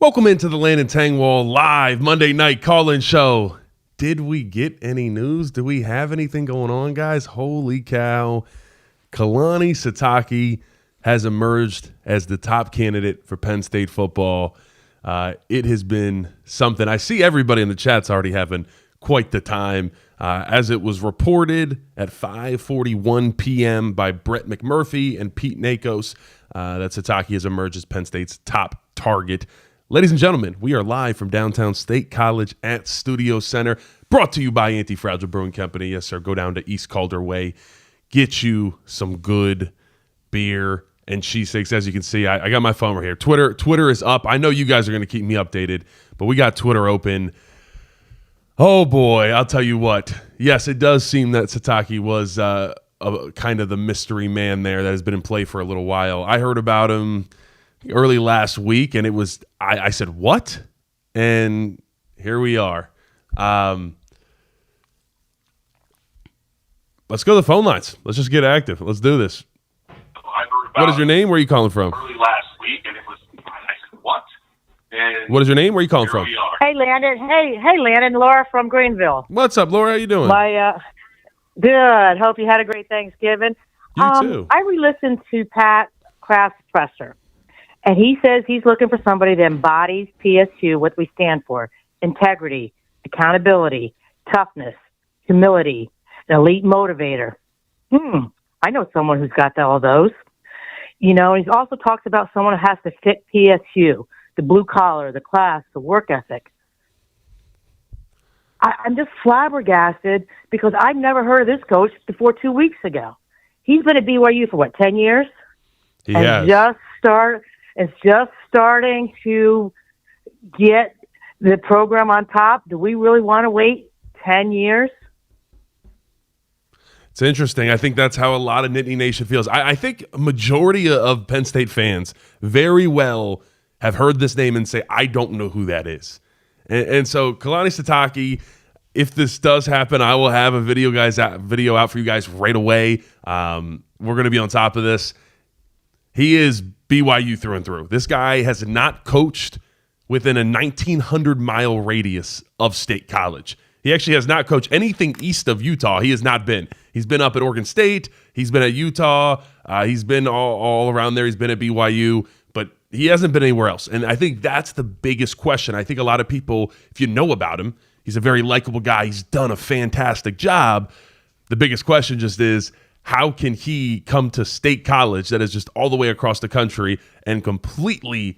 Welcome into the Landon Tangwall live Monday night call-in show. Did we get any news? Do we have anything going on, guys? Holy cow. Kalani Sitake has emerged as the top candidate for Penn State football. It has been something. I see everybody in the chat's already having quite the time. As it was reported at 5:41 p.m. by Brett McMurphy and Pete Nakos, that Sitake has emerged as Penn State's top target. Ladies and gentlemen, we are live from downtown State College at Studio Center, brought to you by Anti-Fragile Brewing Company. Yes, sir. Go down to East Calder Way, get you some good beer and cheesesteaks. As you can see, I got my phone right here. Twitter is up. I know you guys are going to keep me updated, but we got Twitter open. Oh, boy, I'll tell you what. Yes, it does seem that Sitake was kind of the mystery man there that has been in play for a little while. I heard about him early last week, and it was I said, what? And here we are. Let's go to the phone lines. Let's just get active. Let's do this. What is your name? Where are you calling from? Early last week, and it was I said, what? And what is your name? Where are you calling from? Hey, Landon. Hey, Landon. Laura from Greenville. What's up, Laura? How you doing? Good. Hope you had a great Thanksgiving. You too. I re-listened to Pat Kraft's presser, and he says he's looking for somebody that embodies PSU, what we stand for: integrity, accountability, toughness, humility, an elite motivator. I know someone who's got all those. You know, he also talks about someone who has to fit PSU, the blue collar, the class, the work ethic. I'm just flabbergasted because I've never heard of this coach before 2 weeks ago. He's been at BYU for, 10 years? He has. It's just starting to get the program on top. Do we really want to wait 10 years? It's interesting. I think that's how a lot of Nittany Nation feels. I think a majority of Penn State fans very well have heard this name and say, I don't know who that is. And so Kalani Sitake, if this does happen, I will have a video out for you guys right away. We're going to be on top of this. He is BYU through and through. This guy has not coached within a 1,900-mile radius of State College. He actually has not coached anything east of Utah. He has not been. He's been up at Oregon State. He's been at Utah. He's been all around there. He's been at BYU, but he hasn't been anywhere else. And I think that's the biggest question. I think a lot of people, if you know about him, he's a very likable guy. He's done a fantastic job. The biggest question just is, how can he come to State College that is just all the way across the country and completely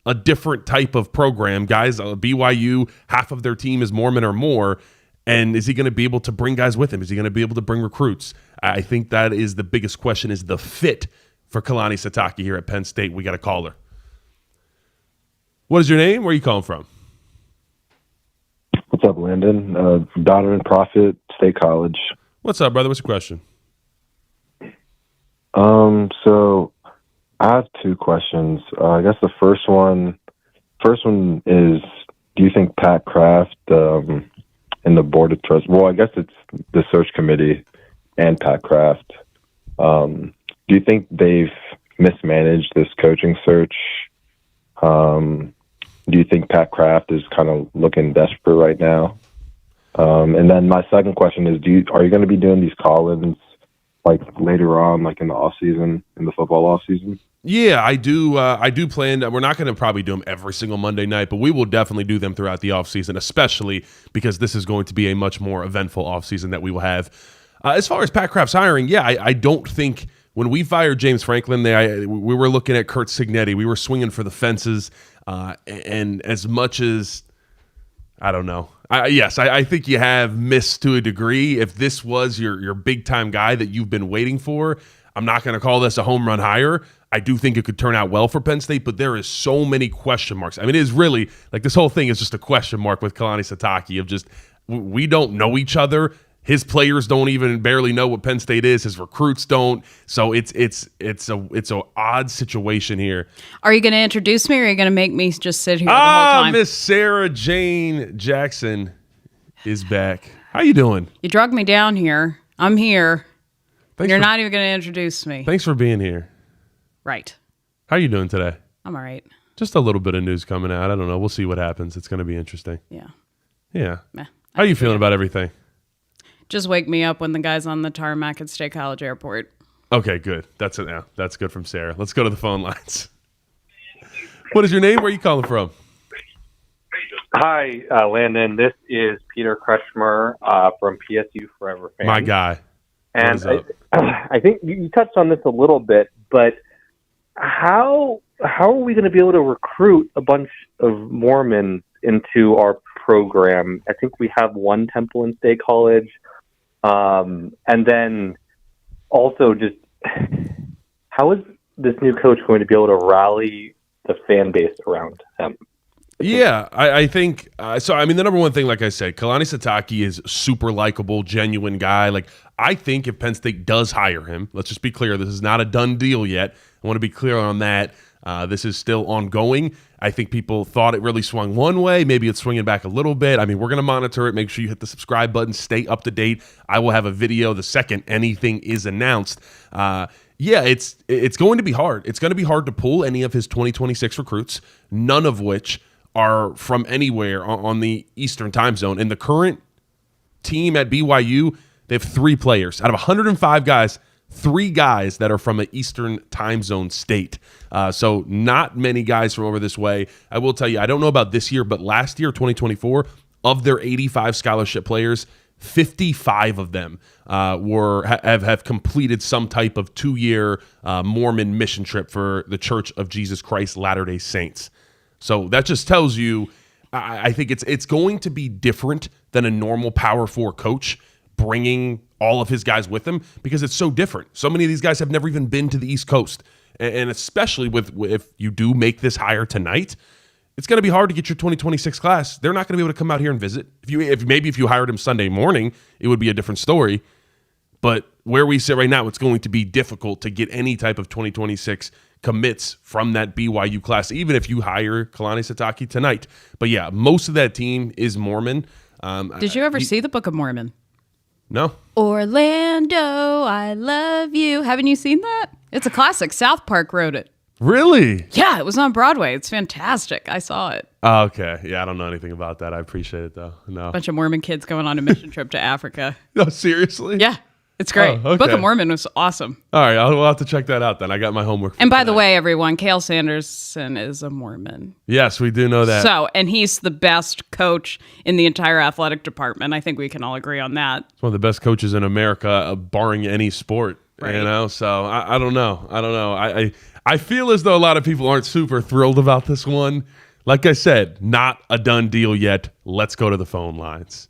a different type of program? Guys, BYU, half of their team is Mormon or more. And is he going to be able to bring guys with him? Is he going to be able to bring recruits? I think that is the biggest question, is the fit for Kalani Sitake here at Penn State. We got a caller. What is your name? Where are you calling from? What's up, Landon? Donovan Prophet, State College. What's up, brother? What's your question? So I have two questions. I guess the first one is, do you think Pat Kraft and the board of trust? Well, I guess it's the search committee and Pat Kraft. Do you think they've mismanaged this coaching search? Do you think Pat Kraft is kind of looking desperate right now? And then my second question is, are you going to be doing these call-ins like later on, like in the off season, in the football off season? Yeah, I do. I do plan. We're not going to probably do them every single Monday night, but we will definitely do them throughout the offseason, especially because this is going to be a much more eventful offseason that we will have. As far as Pat Kraft's hiring, yeah, I don't think when we fired James Franklin, we were looking at Kurt Signetti. We were swinging for the fences, and as much as I don't know. I think you have missed to a degree. If this was your big-time guy that you've been waiting for, I'm not going to call this a home run hire. I do think it could turn out well for Penn State, but there is so many question marks. I mean, it is really, like, this whole thing is just a question mark with Kalani Sitake of just, we don't know each other. His players don't even barely know what Penn State is. His recruits don't. So it's a odd situation here. Are you going to introduce me, or are you going to make me just sit here the whole time? Miss Sarah Jane Jackson is back. How you doing? You drugged me down here. I'm here. You're not even going to introduce me. Thanks for being here. Right. How you doing today? I'm all right. Just a little bit of news coming out. I don't know. We'll see what happens. It's going to be interesting. Yeah. Yeah. Meh. How are you feeling about everything? Just wake me up when the guy's on the tarmac at State College Airport. Okay, good. That's it now. That's good from Sarah. Let's go to the phone lines. What is your name? Where are you calling from? Hi, Landon. This is Peter Kretschmer from PSU Forever Fans. My guy. And I think you touched on this a little bit, but how are we going to be able to recruit a bunch of Mormons into our program? I think we have one temple in State College. And then also just how is this new coach going to be able to rally the fan base around him? Yeah, I think so. I mean, the number one thing, like I said, Kalani Sitake is super likable, genuine guy. Like, I think if Penn State does hire him, let's just be clear, this is not a done deal yet. I want to be clear on that. This is still ongoing. I think people thought it really swung one way. Maybe it's swinging back a little bit. I mean, we're going to monitor it. Make sure you hit the subscribe button. Stay up to date. I will have a video the second anything is announced. Yeah, it's going to be hard. It's going to be hard to pull any of his 2026 recruits, none of which are from anywhere on the Eastern time zone. In the current team at BYU, they have 3 players. Out of 105 guys, 3 guys that are from an Eastern time zone state. So not many guys from over this way. I will tell you, I don't know about this year, but last year, 2024, of their 85 scholarship players, 55 of them have completed some type of 2-year Mormon mission trip for the Church of Jesus Christ Latter-day Saints. So that just tells you, I think it's going to be different than a normal Power 4 coach bringing all of his guys with him because it's so different. So many of these guys have never even been to the East Coast. And especially if you do make this hire tonight, it's going to be hard to get your 2026 class. They're not going to be able to come out here and visit. If you hired him Sunday morning, it would be a different story. But where we sit right now, it's going to be difficult to get any type of 2026 commits from that BYU class, even if you hire Kalani Sitake tonight. But yeah, most of that team is Mormon. Did you ever see the Book of Mormon? No. Orlando, I love you. Haven't you seen that? It's a classic. South Park wrote it. Really? Yeah, it was on Broadway. It's fantastic. I saw it. Oh, okay. Yeah, I don't know anything about that. I appreciate it, though. No. A bunch of Mormon kids going on a mission trip to Africa. No, seriously? Yeah, it's great. Oh, okay. Book of Mormon was awesome. All right, we'll have to check that out then. I got my homework. And by the way, everyone, Cale Sanderson is a Mormon. Yes, we do know that. So, and he's the best coach in the entire athletic department. I think we can all agree on that. He's one of the best coaches in America, barring any sport. Right. You know, so I don't know. I feel as though a lot of people aren't super thrilled about this one. Like I said, not a done deal yet. Let's go to the phone lines.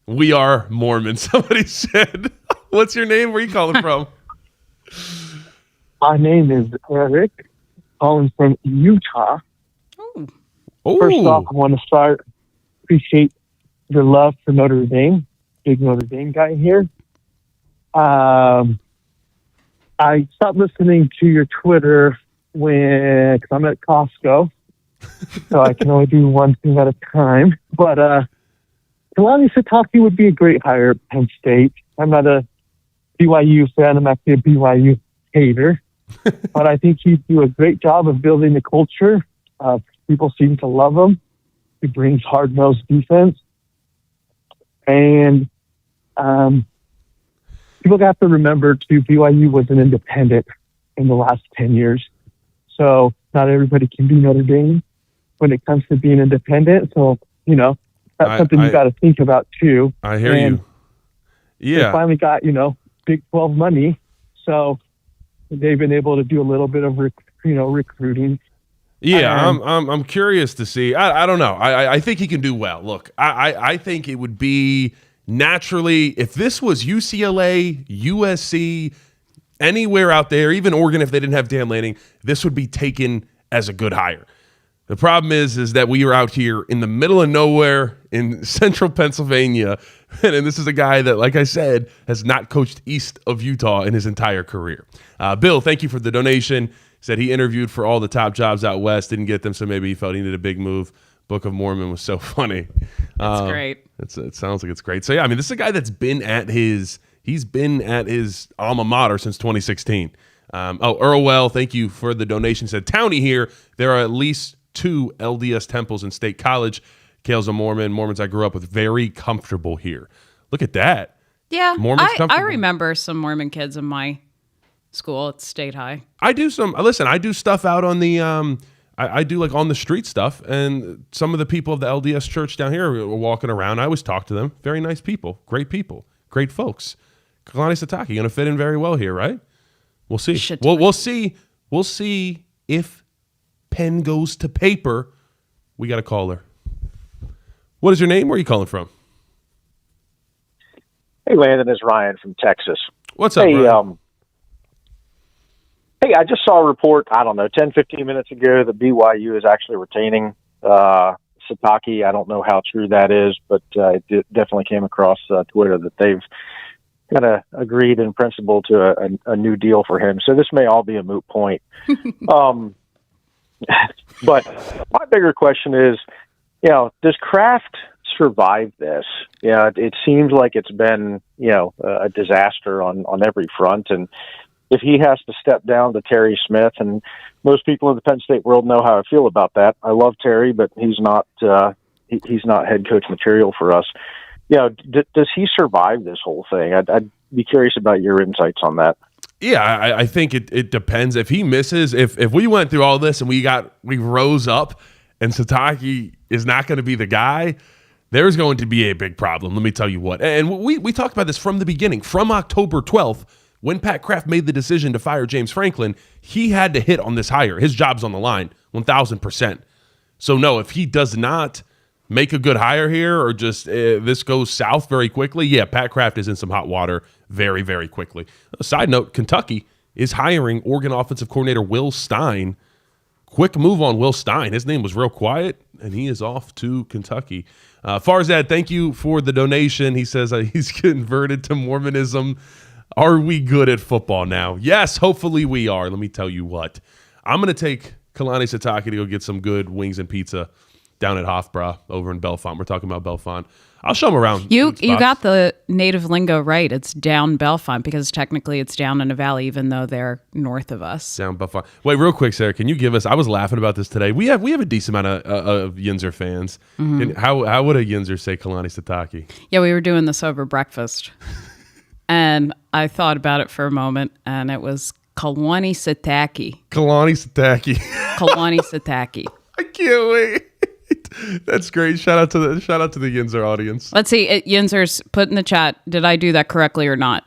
We are Mormon, somebody said. What's your name? Where are you calling from? My name is Eric, calling from Utah. Oh. First off, I want to appreciate your love for Notre Dame. Big Notre Dame guy here. I stopped listening to your Twitter because I'm at Costco, so I can only do one thing at a time. But Kalani Sitake would be a great hire at Penn State. I'm not a BYU fan. I'm actually a BYU hater. But I think he'd do a great job of building the culture. People seem to love him. He brings hard-nosed defense. And people have to remember, too, BYU was an independent in the last 10 years. So not everybody can be Notre Dame when it comes to being independent. So, that's something you got to think about, too. I hear you. Yeah. They finally got, Big 12 money. So they've been able to do a little bit of, recruiting. Yeah, I'm curious to see. I don't know. I think he can do well. Look, I think it would be naturally, if this was UCLA, USC, anywhere out there, even Oregon, if they didn't have Dan Lanning, this would be taken as a good hire. The problem is that we are out here in the middle of nowhere in central Pennsylvania, and this is a guy that, like I said, has not coached east of Utah in his entire career. Bill, thank you for the donation. He said he interviewed for all the top jobs out west, didn't get them, so maybe he felt he needed a big move. Book of Mormon was so funny. That's great. It sounds like it's great. So yeah, I mean, this is a guy that's been at his alma mater since 2016. Earlwell, thank you for the donation. Said, Townie here. There are at least 2 LDS temples in State College. Kale's a Mormon. Mormons I grew up with, very comfortable here. Look at that. Yeah, Mormons I comfortable. remember some Mormon kids in my school at State High. I do stuff out on the I do like on the street stuff, and some of the people of the LDS church down here were walking around. I always talk to them. Very nice people, great folks. Kalani Sitake going to fit in very well here, right? We'll see. We'll see. We'll see if pen goes to paper. We got a caller. What is your name? Where are you calling from? Hey, Landon, it's Ryan from Texas. What's up, Ryan? Hey, I just saw a report, 10, 15 minutes ago that BYU is actually retaining Sitake. I don't know how true that is, but it definitely came across Twitter that they've kind of agreed in principle to a new deal for him. So this may all be a moot point. But my bigger question is, does Kraft survive this? It seems like it's been, a disaster on every front. And if he has to step down to Terry Smith, and most people in the Penn State world know how I feel about that. I love Terry, but he's not head coach material for us. Does he survive this whole thing? I'd be curious about your insights on that. Yeah, I think it depends. If he misses, if we went through all this and we rose up and Sitake is not going to be the guy, there's going to be a big problem. Let me tell you what. And we talked about this from the beginning, from October 12th, when Pat Kraft made the decision to fire James Franklin. He had to hit on this hire. His job's on the line, 1,000%. So no, if he does not make a good hire here, or just this goes south very quickly, yeah, Pat Kraft is in some hot water very, very quickly. A side note, Kentucky is hiring Oregon offensive coordinator Will Stein. Quick move on Will Stein. His name was real quiet, and he is off to Kentucky. Farzad, thank you for the donation. He says he's converted to Mormonism. Are we good at football now? Yes, hopefully we are. Let me tell you what. I'm going to take Kalani Sitake to go get some good wings and pizza down at Hofbräu over in Bellefonte. We're talking about Bellefonte. I'll show him around. You got the native lingo right. It's down Bellefonte, because technically it's down in a valley, even though they're north of us. Down Bellefonte. Wait, real quick, Sarah, can you give us? I was laughing about this today. We have a decent amount of Yinzer fans. Mm-hmm. How would a Yinzer say Kalani Sitake? Yeah, we were doing this over breakfast, and I thought about it for a moment, and it was Kalani Sitake. Kalani Sitake. Kalani Sitake. I can't wait. That's great. Shout out to the Yinzer audience. Let's see. Yinzer's put in the chat, did I do that correctly or not?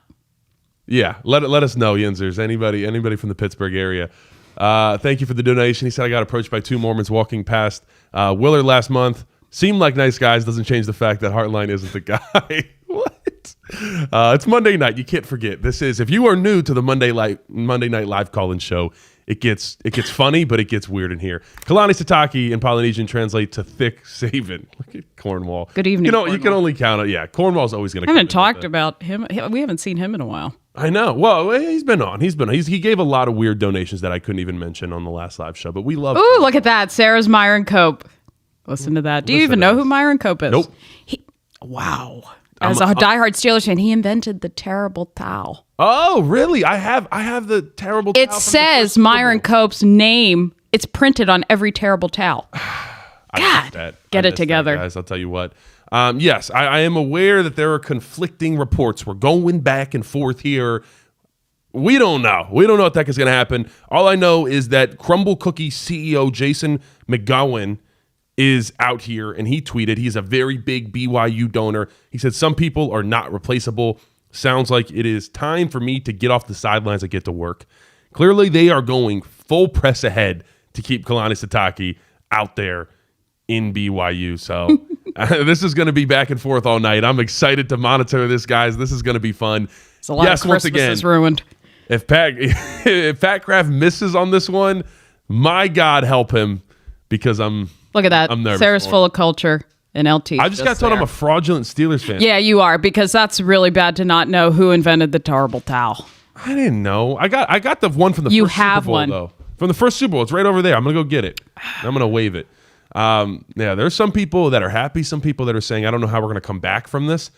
Yeah, let us know, Yinzers. Anybody from the Pittsburgh area. Thank you for the donation. He said, I got approached by 2 Mormons walking past Willard last month. Seemed like nice guys. Doesn't change the fact that Heartline isn't the guy. What? It's Monday night. You can't forget. This is, if you are new to the Monday Night Live call-in show, it gets funny, but it gets weird in here. Kalani Sitake in Polynesian translate to thick Saban. Look at Cornwall. Good evening, Cornwall. You can only count it. Yeah, Cornwall's always going to. I haven't talked about him. We haven't seen him in a while. I know. Well, he's been on. He gave a lot of weird donations that I couldn't even mention on the last live show, but we love. Ooh, look at that. Sarah's Myron Cope. Listen to that. Do you even know who Myron Cope is? Nope. Wow. As a diehard Steelers fan, he invented the terrible towel. Oh, really? I have the terrible towel. It says Myron Cope's name. It's printed on every terrible towel. God, get it together. Guys, I'll tell you what. Yes, I am aware that there are conflicting reports. We're going back and forth here. We don't know. We don't know what the heck is going to happen. All I know is that Crumble Cookie CEO Jason McGowan is out here, and he tweeted, he's a very big BYU donor. He said, some people are not replaceable. Sounds like it is time for me to get off the sidelines and get to work. Clearly, they are going full press ahead to keep Kalani Sitake out there in BYU. So this is going to be back and forth all night. I'm excited to monitor this, guys. This is going to be fun. It's a lot of Christmas is ruined. If Pat Kraft misses on this one, my God help him, because look at that. I'm nervous. Sarah's full of culture and LT. I just got told I'm a fraudulent Steelers fan. Yeah, you are, because that's really bad to not know who invented the terrible towel. I didn't know. I got the one from the first Super Bowl, one. Though. From the first Super Bowl. It's right over there. I'm going to go get it. I'm going to wave it. Yeah, there's some people that are happy, some people that are saying, I don't know how we're going to come back from this.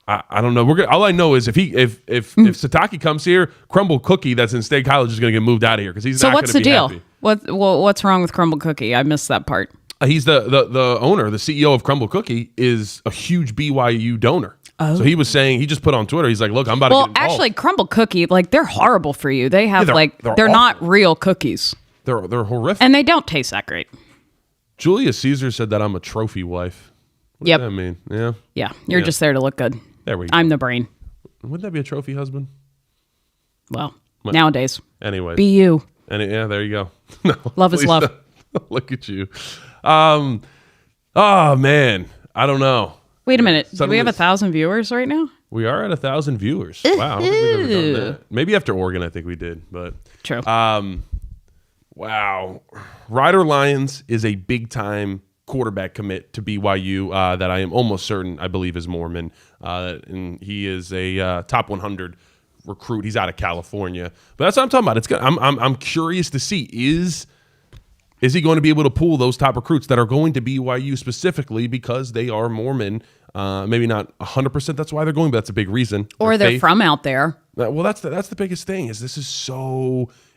I don't know. All I know is if Sitake comes here, Crumble Cookie that's in State College is going to get moved out of here because he's So not going what's to the be deal? happy. What's wrong with Crumble Cookie? I missed that part. He's the owner, the CEO of Crumble Cookie is a huge BYU donor. Oh. So he was saying, he just put on Twitter, he's like, look, I'm about to get involved. Well, actually, Crumble Cookie, like they're horrible for you. They have they're not awful. real cookies. They're horrific. And they don't taste that great. Julius Caesar said that I'm a trophy wife. What Yep. does that mean? Yeah. Yeah, you're just there to look good. There we go. I'm the brain. Wouldn't that be a trophy husband? Well, nowadays. Anyways. Be you. Yeah, there you go. No, Love is love. don't. Look at you. Oh, man. I don't know. Wait a minute. Do Suddenly we have 1,000 viewers right now? We are at 1,000 viewers. Wow. I don't think we've ever done that. Maybe after Oregon, I think we did. But True. wow. Ryder Lyons is a big-time quarterback commit to BYU that I am almost certain, I believe, is Mormon. And he is a top 100 recruit. He's out of California. But that's what I'm talking about. It's good. I'm curious to see, is he going to be able to pull those top recruits that are going to BYU specifically because they are Mormon? Maybe not 100% that's why they're going, but that's a big reason. Or they're from out there. Well, that's the biggest thing is this is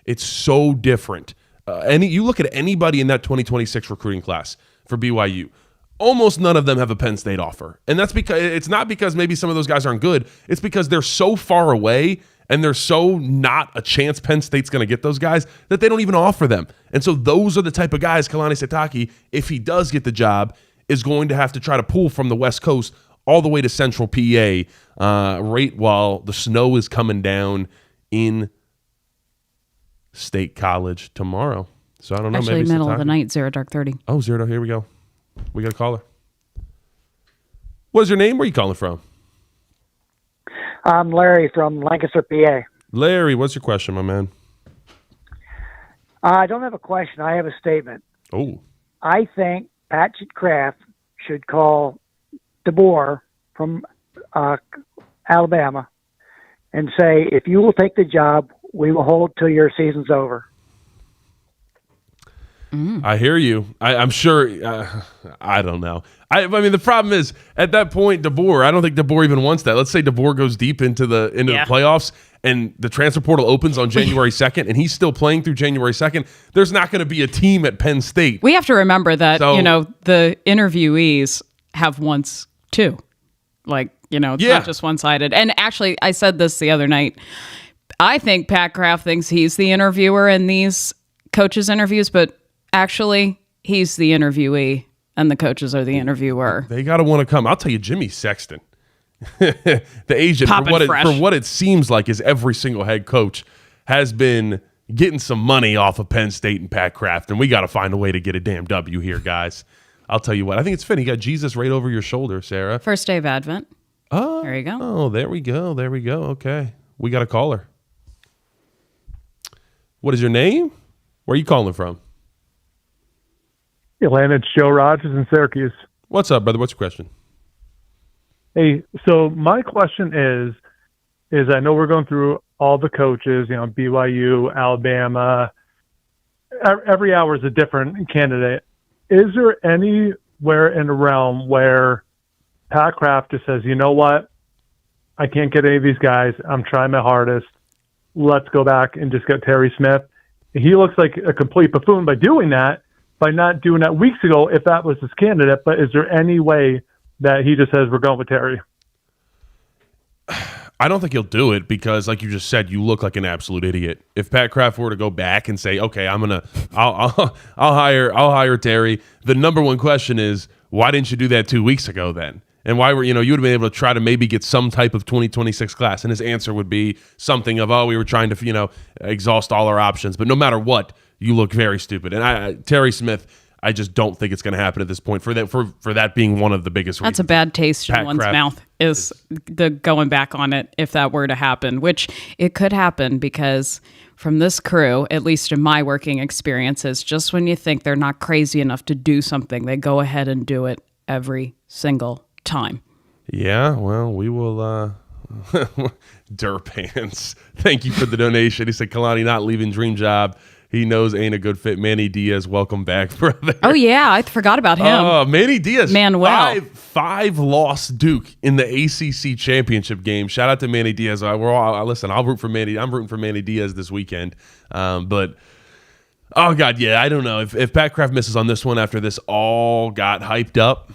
it's so different. You look at anybody in that 2026 recruiting class for BYU, almost none of them have a Penn State offer. And that's because it's not because maybe some of those guys aren't good. It's because they're so far away and they're so not a chance Penn State's going to get those guys that they don't even offer them. And so those are the type of guys Kalani Sitake, if he does get the job, is going to have to try to pull from the West Coast all the way to Central PA right while the snow is coming down in State College tomorrow. So I don't know. Actually, maybe middle Sitake. of the night, 0 dark 30. Oh, 0 dark. Here we go. We got a caller. What is your name? Where are you calling from? I'm Larry from Lancaster, PA. Larry, what's your question, my man? I don't have a question. I have a statement. Oh. I think Patrick Kraft should call DeBoer from Alabama and say, if you will take the job, we will hold till your season's over. I hear you. I'm sure. I don't know. I mean, the problem is at that point, DeBoer. I don't think DeBoer even wants that. Let's say DeBoer goes deep into the playoffs, and the transfer portal opens on January 2nd, and he's still playing through January 2nd. There's not going to be a team at Penn State. We have to remember that the interviewees have wants too. Like it's not just one-sided. And actually, I said this the other night. I think Pat Kraft thinks he's the interviewer in these coaches' interviews, but actually, he's the interviewee and the coaches are the interviewer. They got to want to come. I'll tell you, Jimmy Sexton, the agent, for what it seems like is every single head coach has been getting some money off of Penn State and Pat Kraft, and we got to find a way to get a damn W here, guys. I'll tell you what. I think it's fitting. You got Jesus right over your shoulder, Sarah. First day of Advent. Oh, there you go. Oh, there we go. There we go. Okay. We got a caller. What is your name? Where are you calling from? Atlanta, it's Joe Rogers in Syracuse. What's up, brother? What's your question? Hey, so my question is I know we're going through all the coaches, BYU, Alabama. Every hour is a different candidate. Is there anywhere in the realm where Pat Kraft just says, you know what? I can't get any of these guys. I'm trying my hardest. Let's go back and just get Terry Smith. He looks like a complete buffoon by doing that, by not doing that weeks ago if that was his candidate. But is there any way that he just says, we're going with Terry? I don't think he'll do it because, like you just said, you look like an absolute idiot. If Pat Kraft were to go back and say, "Okay, I'll hire Terry," the number one question is, why didn't you do that 2 weeks ago then? And why you would have been able to try to maybe get some type of 2026 class? And his answer would be something of, "Oh, we were trying to exhaust all our options." But no matter what, you look very stupid. And Terry Smith, I just don't think it's going to happen at this point. For that being one of the biggest reasons. That's a bad taste Pat in one's Kraft mouth is the going back on it if that were to happen, which it could happen because from this crew, at least in my working experiences, just when you think they're not crazy enough to do something, they go ahead and do it every single time. Yeah, well, we will. Derp Hands, thank you for the donation. He said, Kalani not leaving dream job he knows ain't a good fit. Manny Diaz, welcome back, brother. Oh, yeah. I forgot about him. Oh, Manny Diaz. Manuel. Five lost Duke in the ACC championship game. Shout out to Manny Diaz. Listen, I'll root for Manny. I'm rooting for Manny Diaz this weekend. But, oh, God, yeah, I don't know. If Pat Kraft misses on this one after this all got hyped up,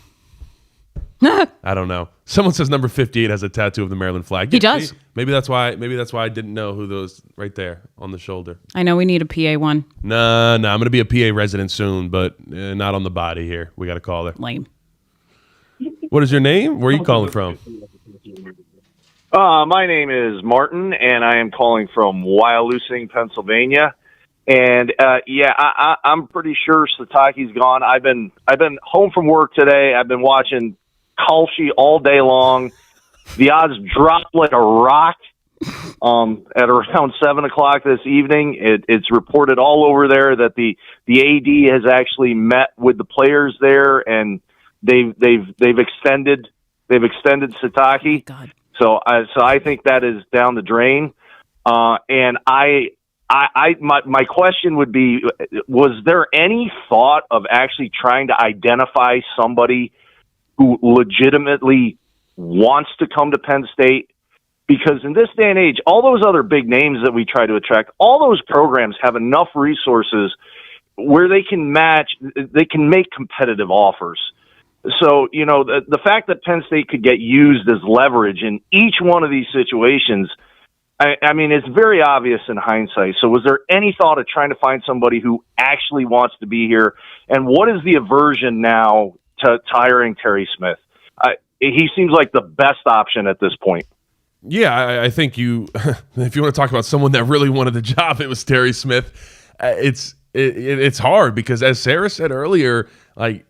I don't know. Someone says number 58 has a tattoo of the Maryland flag. He does. Maybe that's why I didn't know who those right there on the shoulder. I know we need a PA one. No, I'm going to be a PA resident soon, but not on the body here. We got to call her. Lame. What is your name? Where are you calling from? My name is Martin, and I am calling from Wyalusing, Pennsylvania. And I'm pretty sure Sitake's gone. I've been home from work today. I've been watching Kalshi all day long. The odds dropped like a rock at around 7:00 this evening. It's reported all over there that the AD has actually met with the players there, and they've extended Sitake. Oh, God. So I think that is down the drain. And my question would be, was there any thought of actually trying to identify somebody who legitimately wants to come to Penn State? Because in this day and age, all those other big names that we try to attract, all those programs have enough resources where they can make competitive offers. So, the fact that Penn State could get used as leverage in each one of these situations, I mean, it's very obvious in hindsight. So was there any thought of trying to find somebody who actually wants to be here? And what is the aversion now to hiring Terry Smith? He seems like the best option at this point. Yeah, I think if you want to talk about someone that really wanted the job, it was Terry Smith. It's hard because, as Sarah said earlier, like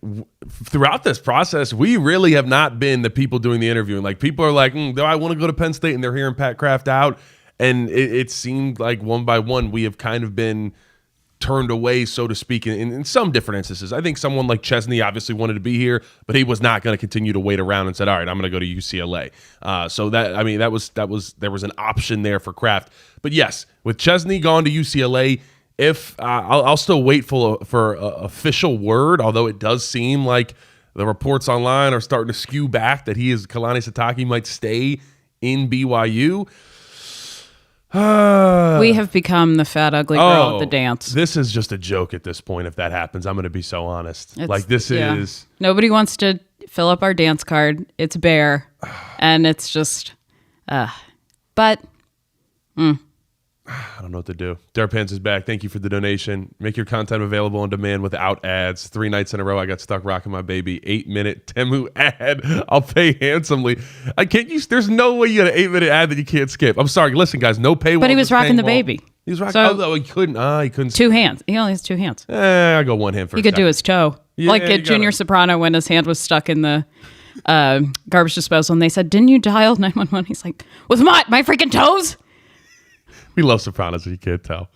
throughout this process, we really have not been the people doing the interviewing. Like people are like, do I want to go to Penn State? And they're hearing Pat Kraft out. And it seemed like one by one, we have kind of been turned away, so to speak, in some different instances. I think someone like Chesney obviously wanted to be here, but he was not going to continue to wait around and said, all right, I'm going to go to UCLA. So there was an option there for Kraft. But yes, with Chesney gone to UCLA, if I'll still wait for official word, although it does seem like the reports online are starting to skew back that Kalani Sitake might stay in BYU. We have become the fat, ugly girl at the dance. This is just a joke at this point if that happens. I'm going to be so honest. Is... Nobody wants to fill up our dance card. It's bare. And it's just... But... I don't know what to do. Darpans is back. Thank you for the donation. Make your content available on demand without ads. 3 nights in a row, I got stuck rocking my baby. 8-minute Temu ad. I'll pay handsomely. There's no way you had an 8-minute ad that you can't skip. I'm sorry. Listen, guys, no paywall. But he was rocking the baby. He was rocking. Although he couldn't. He couldn't. 2 hands. He only has 2 hands. I go 1 hand first. He could do his toe. Yeah, like at Junior Soprano when his hand was stuck in the garbage disposal, and they said, "Didn't you dial 911?" He's like, "With what? My freaking toes?" We love Sopranos, if you can't tell.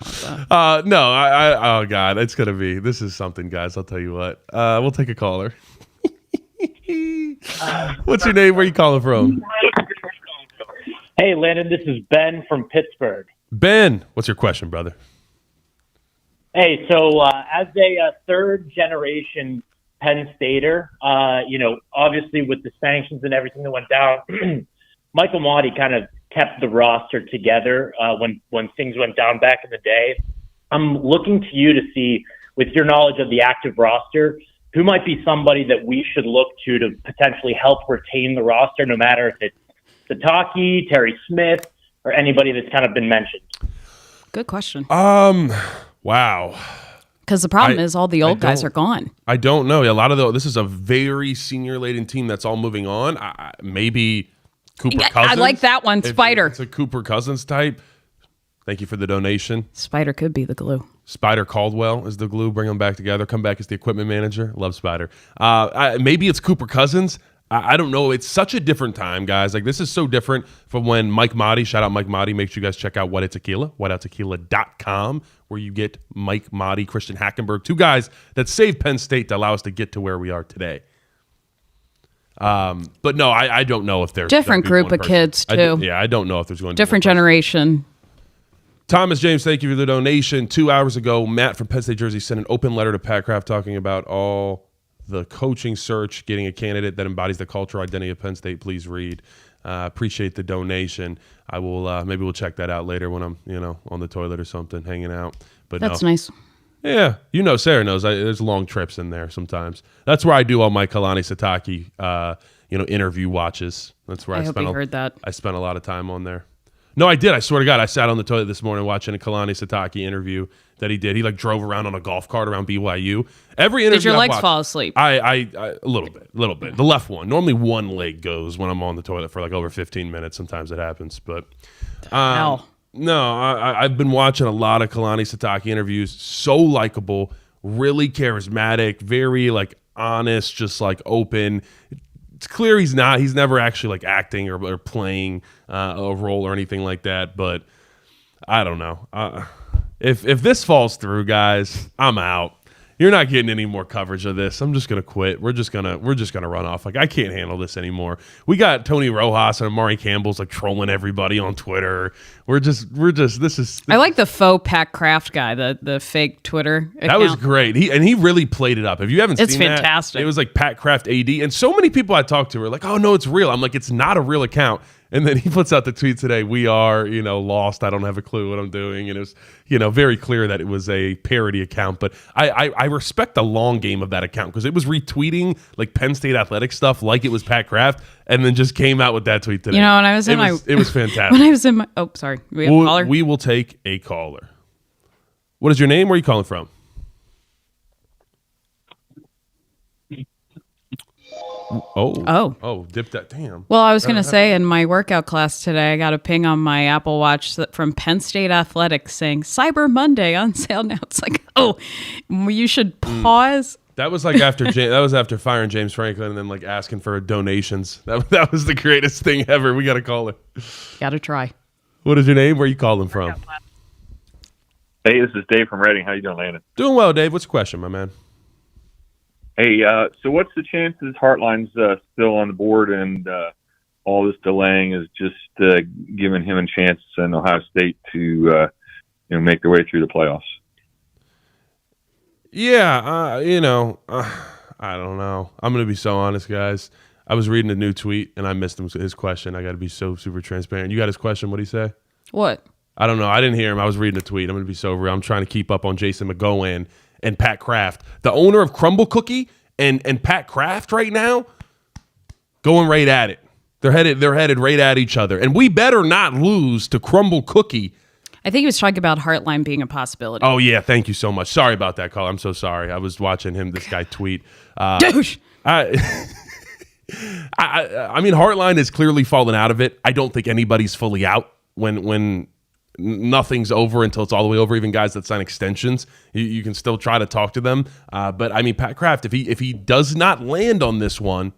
No, oh, God, this is something, guys. I'll tell you what. We'll take a caller. What's your name? Where are you calling from? Hey, Landon, this is Ben from Pittsburgh. Ben, what's your question, brother? Hey, so as a third-generation Penn Stater, obviously with the sanctions and everything that went down, Michael Motti kind of kept the roster together when things went down back in the day. I'm looking to you to see, with your knowledge of the active roster, who might be somebody that we should look to potentially help retain the roster, no matter if it's Sitake, Terry Smith, or anybody that's kind of been mentioned. Good question. Wow. Because the problem is all the old guys are gone. I don't know. This is a very senior-laden team that's all moving on. Maybe Cooper Cousins. I like that one. Spider. It's a Cooper Cousins type. Thank you for the donation. Spider could be the glue. Spider Caldwell is the glue. Bring them back together. Come back as the equipment manager. Love Spider. Maybe it's Cooper Cousins. I don't know. It's such a different time, guys. Like, this is so different from when Mike Motti, shout out Mike Motti. Make sure you guys check out What It's Tequila, whatouttequila.com, where you get Mike Motti, Christian Hackenberg, 2 guys that saved Penn State to allow us to get to where we are today. But no, I don't know if there's different group of kids too. I don't know if there's going to different generation. Thomas James, thank you for the donation. 2 hours ago, Matt from Penn State Jersey sent an open letter to Pat Kraft talking about all the coaching search, getting a candidate that embodies the cultural identity of Penn State. Please read. Appreciate the donation. I will maybe we'll check that out later when I'm on the toilet or something, hanging out. But that's nice. Yeah, Sarah knows. There's long trips in there sometimes. That's where I do all my Kalani Sitake, interview watches. That's where I hope you heard that. I spent a lot of time on there. No, I did. I swear to God, I sat on the toilet this morning watching a Kalani Sitake interview that he did. He drove around on a golf cart around BYU. Every interview. Did your legs fall asleep? I a little bit. The left one. Normally one leg goes when I'm on the toilet for over 15 minutes. Sometimes it happens, but no, I've been watching a lot of Kalani Sitake interviews. So likable, really charismatic, very honest, just open. It's clear he's never actually acting or playing a role or anything like that. But I don't know. If this falls through, guys, I'm out. You're not getting any more coverage of this. I'm just gonna quit. We're just gonna run off. I can't handle this anymore. We got Tony Rojas and Amari Campbell's trolling everybody on Twitter. We're just this is. I like the faux Pat Kraft guy, the fake Twitter account. That was great. He really played it up. If you haven't seen that, it's fantastic. It was Pat Kraft AD, and so many people I talked to were like, "Oh no, it's real." I'm like, "It's not a real account." And then he puts out the tweet today, "We are, lost. I don't have a clue what I'm doing." And it was, very clear that it was a parody account. But I respect the long game of that account because it was retweeting Penn State athletic stuff like it was Pat Kraft, and then just came out with that tweet today. When I was it was fantastic. When I was in my, sorry, we have a caller. We will take a caller. What is your name? Where are you calling from? Dip that. Damn. Well, I was going to say in my workout class today, I got a ping on my Apple Watch from Penn State Athletics saying Cyber Monday on sale now. It's you should pause. That was after firing James Franklin and then asking for donations. That was the greatest thing ever. We got to call her. Got to try. What is your name? Where are you calling from? Hey, this is Dave from Reading. How you doing, Landon? Doing well, Dave. What's your question, my man? Hey, so what's the chances Hartline's still on the board and all this delaying is just giving him a chance in Ohio State to make their way through the playoffs? Yeah, I don't know. I'm going to be so honest, guys. I was reading a new tweet and I missed his question. I got to be so super transparent. You got his question? What did he say? What? I don't know. I didn't hear him. I was reading a tweet. I'm going to be so real. I'm trying to keep up on Jason McGowan and Pat Kraft, the owner of Crumble Cookie, and Pat Kraft right now, going right at it. They're headed right at each other, and we better not lose to Crumble Cookie. I think he was talking about Heartline being a possibility. Oh yeah, thank you so much. Sorry about that, caller. I'm so sorry. I was watching this guy tweet. Douche. I mean, Heartline has clearly fallen out of it. I don't think anybody's fully out when nothing's over until it's all the way over. Even guys that sign extensions, you can still try to talk to them. But I mean, Pat Kraft, if he does not land on this one,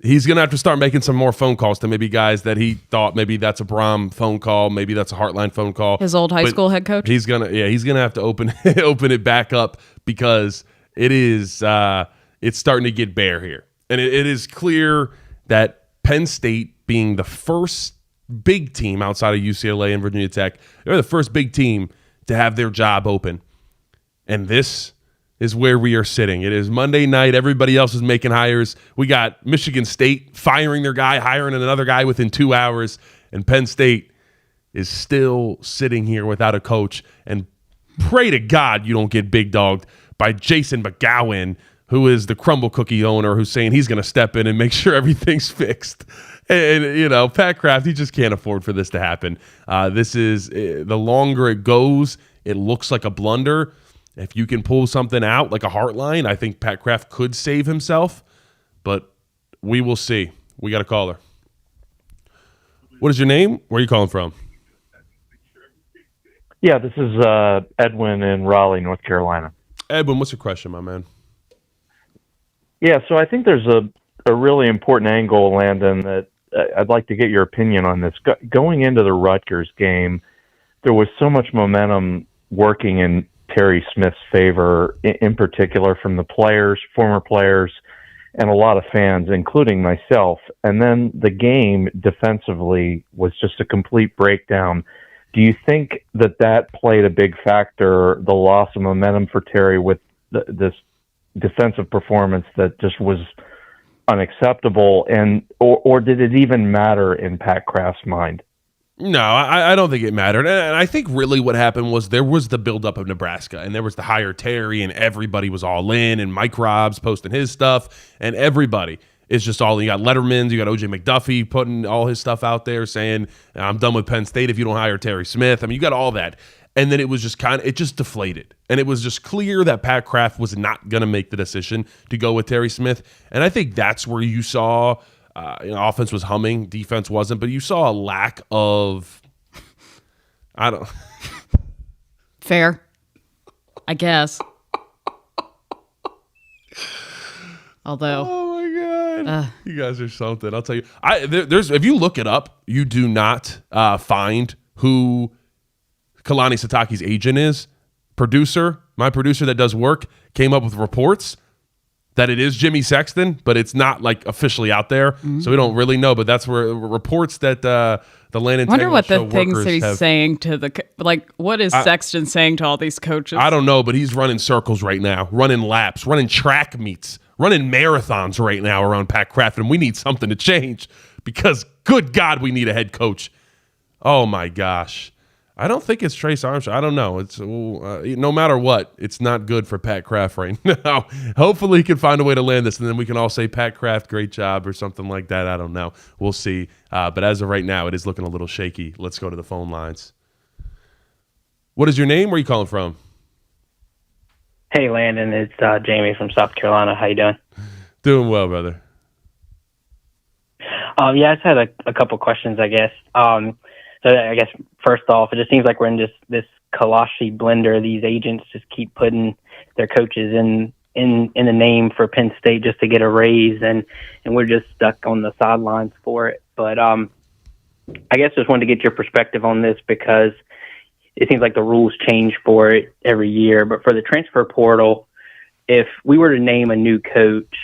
he's gonna have to start making some more phone calls to maybe guys that he thought maybe that's a Brom phone call, maybe that's a Heartline phone call. His old high school head coach. He's gonna have to open it back up because it is it's starting to get bare here, and it is clear that Penn State being the first big team outside of UCLA and Virginia Tech, they're the first big team to have their job open. And this is where we are sitting. It is Monday night. Everybody else is making hires. We got Michigan State firing their guy, hiring another guy within 2 hours. And Penn State is still sitting here without a coach. And pray to God you don't get big dogged by Jason McGowan, who is the Crumble Cookie owner, who's saying he's going to step in and make sure everything's fixed. And Pat Kraft, he just can't afford for this to happen. This is the longer it goes, it looks like a blunder. If you can pull something out like a Heartline, I think Pat Kraft could save himself, but we will see. We got a caller. What is your name? Where are you calling from? Yeah, this is Edwin in Raleigh, North Carolina. Edwin, what's your question, my man? Yeah, so I think there's a really important angle, Landon, that I'd like to get your opinion on this. Going into the Rutgers game, there was so much momentum working in Terry Smith's favor, in particular from the players, former players, and a lot of fans, including myself. And then the game defensively was just a complete breakdown. Do you think that played a big factor, the loss of momentum for Terry with this defensive performance that just was unacceptable, or did it even matter in Pat Kraft's mind? No, I don't think it mattered. And I think really what happened was there was the buildup of Nebraska, and there was the hire Terry, and everybody was all in, and Mike Robbs posting his stuff, and everybody is just all in. You got Letterman's, you got O.J. McDuffie putting all his stuff out there saying, I'm done with Penn State if you don't hire Terry Smith. I mean, you got all that. And then it was just it just deflated. And it was just clear that Pat Kraft was not going to make the decision to go with Terry Smith. And I think that's where you saw offense was humming, defense wasn't, but you saw a lack of, fair, I guess. Although, oh my god, you guys are something. I'll tell you. There's if you look it up, you do not find who Kalani Sitake's agent is. My producer that does work came up with reports that it is Jimmy Sexton, but it's not like officially out there, so we don't really know. But that's where reports that the Landon. I wonder what the things that he's saying to what is Sexton saying to all these coaches? I don't know, but he's running circles right now, running laps, running track meets, running marathons right now around Pat Kraft, and we need something to change because, good God, we need a head coach. Oh my gosh. I don't think it's Trace Armstrong. I don't know. It's no matter what, it's not good for Pat Kraft right now. Hopefully he can find a way to land this, and then we can all say, Pat Kraft, great job, or something like that. I don't know. We'll see. But as of right now, it is looking a little shaky. Let's go to the phone lines. What is your name? Where are you calling from? Hey, Landon. It's Jamie from South Carolina. How you doing? Doing well, brother. I just had a couple questions, I guess. So I guess first off, it just seems like we're in this Kalashi blender. These agents just keep putting their coaches in the name for Penn State just to get a raise, and we're just stuck on the sidelines for it. But I guess just wanted to get your perspective on this because it seems like the rules change for it every year. But for the transfer portal, if we were to name a new coach,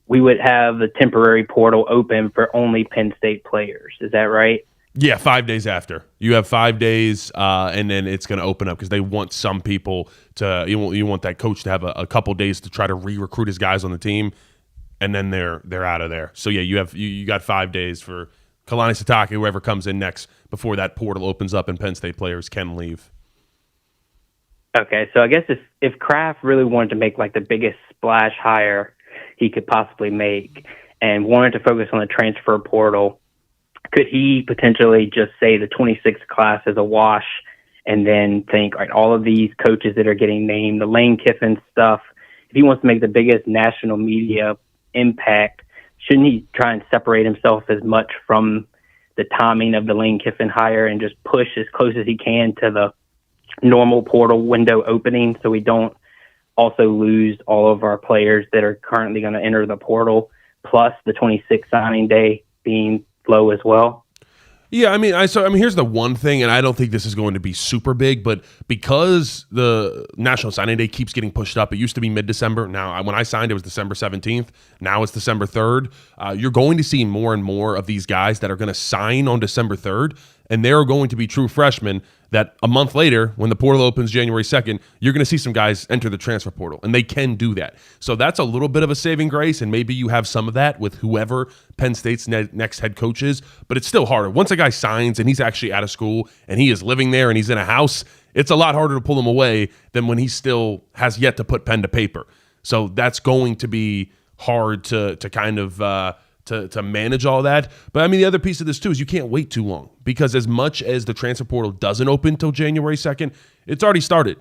we would have the temporary portal open for only Penn State players. Is that right? Yeah, 5 days after. You have 5 days, and then it's going to open up because they want some people to you want that coach to have a couple days to try to re-recruit his guys on the team, and then they're out of there. So, yeah, you got 5 days for Kalani Sitake, whoever comes in next, before that portal opens up and Penn State players can leave. Okay, so I guess if Kraft really wanted to make like the biggest splash hire he could possibly make and wanted to focus on the transfer portal, could he potentially just say the 26th class is a wash and then think, all right, all of these coaches that are getting named, the Lane Kiffin stuff, if he wants to make the biggest national media impact, shouldn't he try and separate himself as much from the timing of the Lane Kiffin hire and just push as close as he can to the normal portal window opening so we don't also lose all of our players that are currently going to enter the portal, plus the 26th signing day being low as well? Yeah, I mean, here's the one thing, and I don't think this is going to be super big, but because the National Signing Day keeps getting pushed up, it used to be mid-December. Now, when I signed, it was December 17th. Now it's December 3rd. You're going to see more and more of these guys that are going to sign on December 3rd, and they're going to be true freshmen that a month later, when the portal opens January 2nd, you're going to see some guys enter the transfer portal, and they can do that. So that's a little bit of a saving grace, and maybe you have some of that with whoever Penn State's next head coach is, but it's still harder. Once a guy signs and he's actually out of school and he is living there and he's in a house, it's a lot harder to pull him away than when he still has yet to put pen to paper. So that's going to be hard to kind of to manage all that. But I mean, the other piece of this too is you can't wait too long, because as much as the transfer portal doesn't open until January 2nd, it's already started.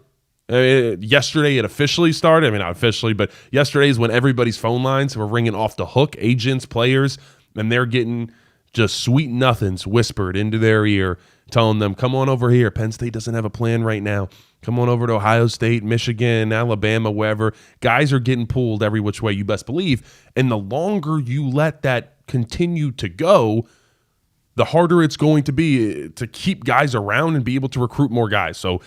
Yesterday it officially started. I mean, not officially, but yesterday is when everybody's phone lines were ringing off the hook, agents, players, and they're getting just sweet nothings whispered into their ear, telling them, come on over here. Penn State doesn't have a plan right now. Come on over to Ohio State, Michigan, Alabama, wherever. Guys are getting pulled every which way, you best believe. And the longer you let that continue to go, the harder it's going to be to keep guys around and be able to recruit more guys. So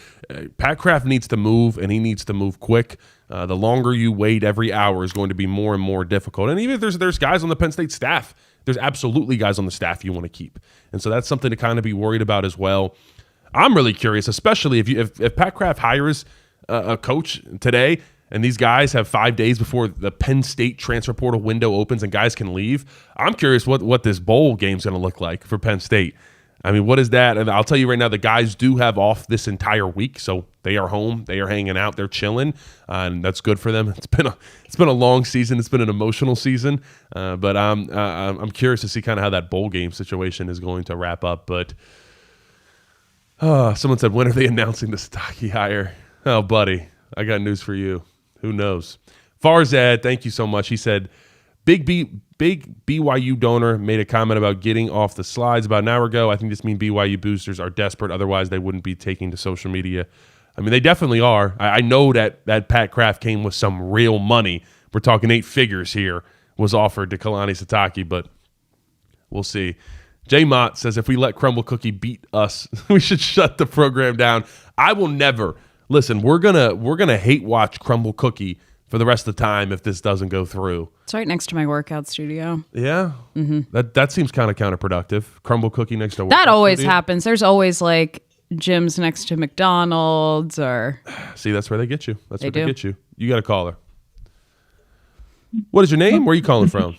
Pat Kraft needs to move, and he needs to move quick. The longer you wait, every hour is going to be more and more difficult. And even if there's guys on the Penn State staff, there's absolutely guys on the staff you want to keep. And so that's something to kind of be worried about as well. I'm really curious, especially if Pat Kraft hires a coach today and these guys have 5 days before the Penn State transfer portal window opens and guys can leave. I'm curious what this bowl game's going to look like for Penn State. I mean, what is that? And I'll tell you right now, the guys do have off this entire week, so they are home, they are hanging out, they're chilling, and that's good for them. It's been a long season, it's been an emotional season, but I'm curious to see kind of how that bowl game situation is going to wrap up. But someone said, when are they announcing the Sitake hire? Oh, buddy, I got news for you. Who knows? Farzad, thank you so much. He said, Big BYU donor made a comment about getting off the slides about an hour ago. I think this means BYU boosters are desperate. Otherwise, they wouldn't be taking to social media. I mean, they definitely are. I know that Pat Kraft came with some real money. We're talking 8 figures here was offered to Kalani Sitake, but we'll see. J Mott says, if we let Crumble Cookie beat us, we should shut the program down. I will never. Listen, we're gonna hate watch Crumble Cookie for the rest of the time if this doesn't go through. It's right next to my workout studio. Yeah? Mm-hmm. That seems kind of counterproductive. Crumble Cookie next to workout That always studio. happens. There's always like gyms next to McDonald's or... See, that's where they get you. That's where They they do. get you. You got to call her. What is your name? Where are you calling from?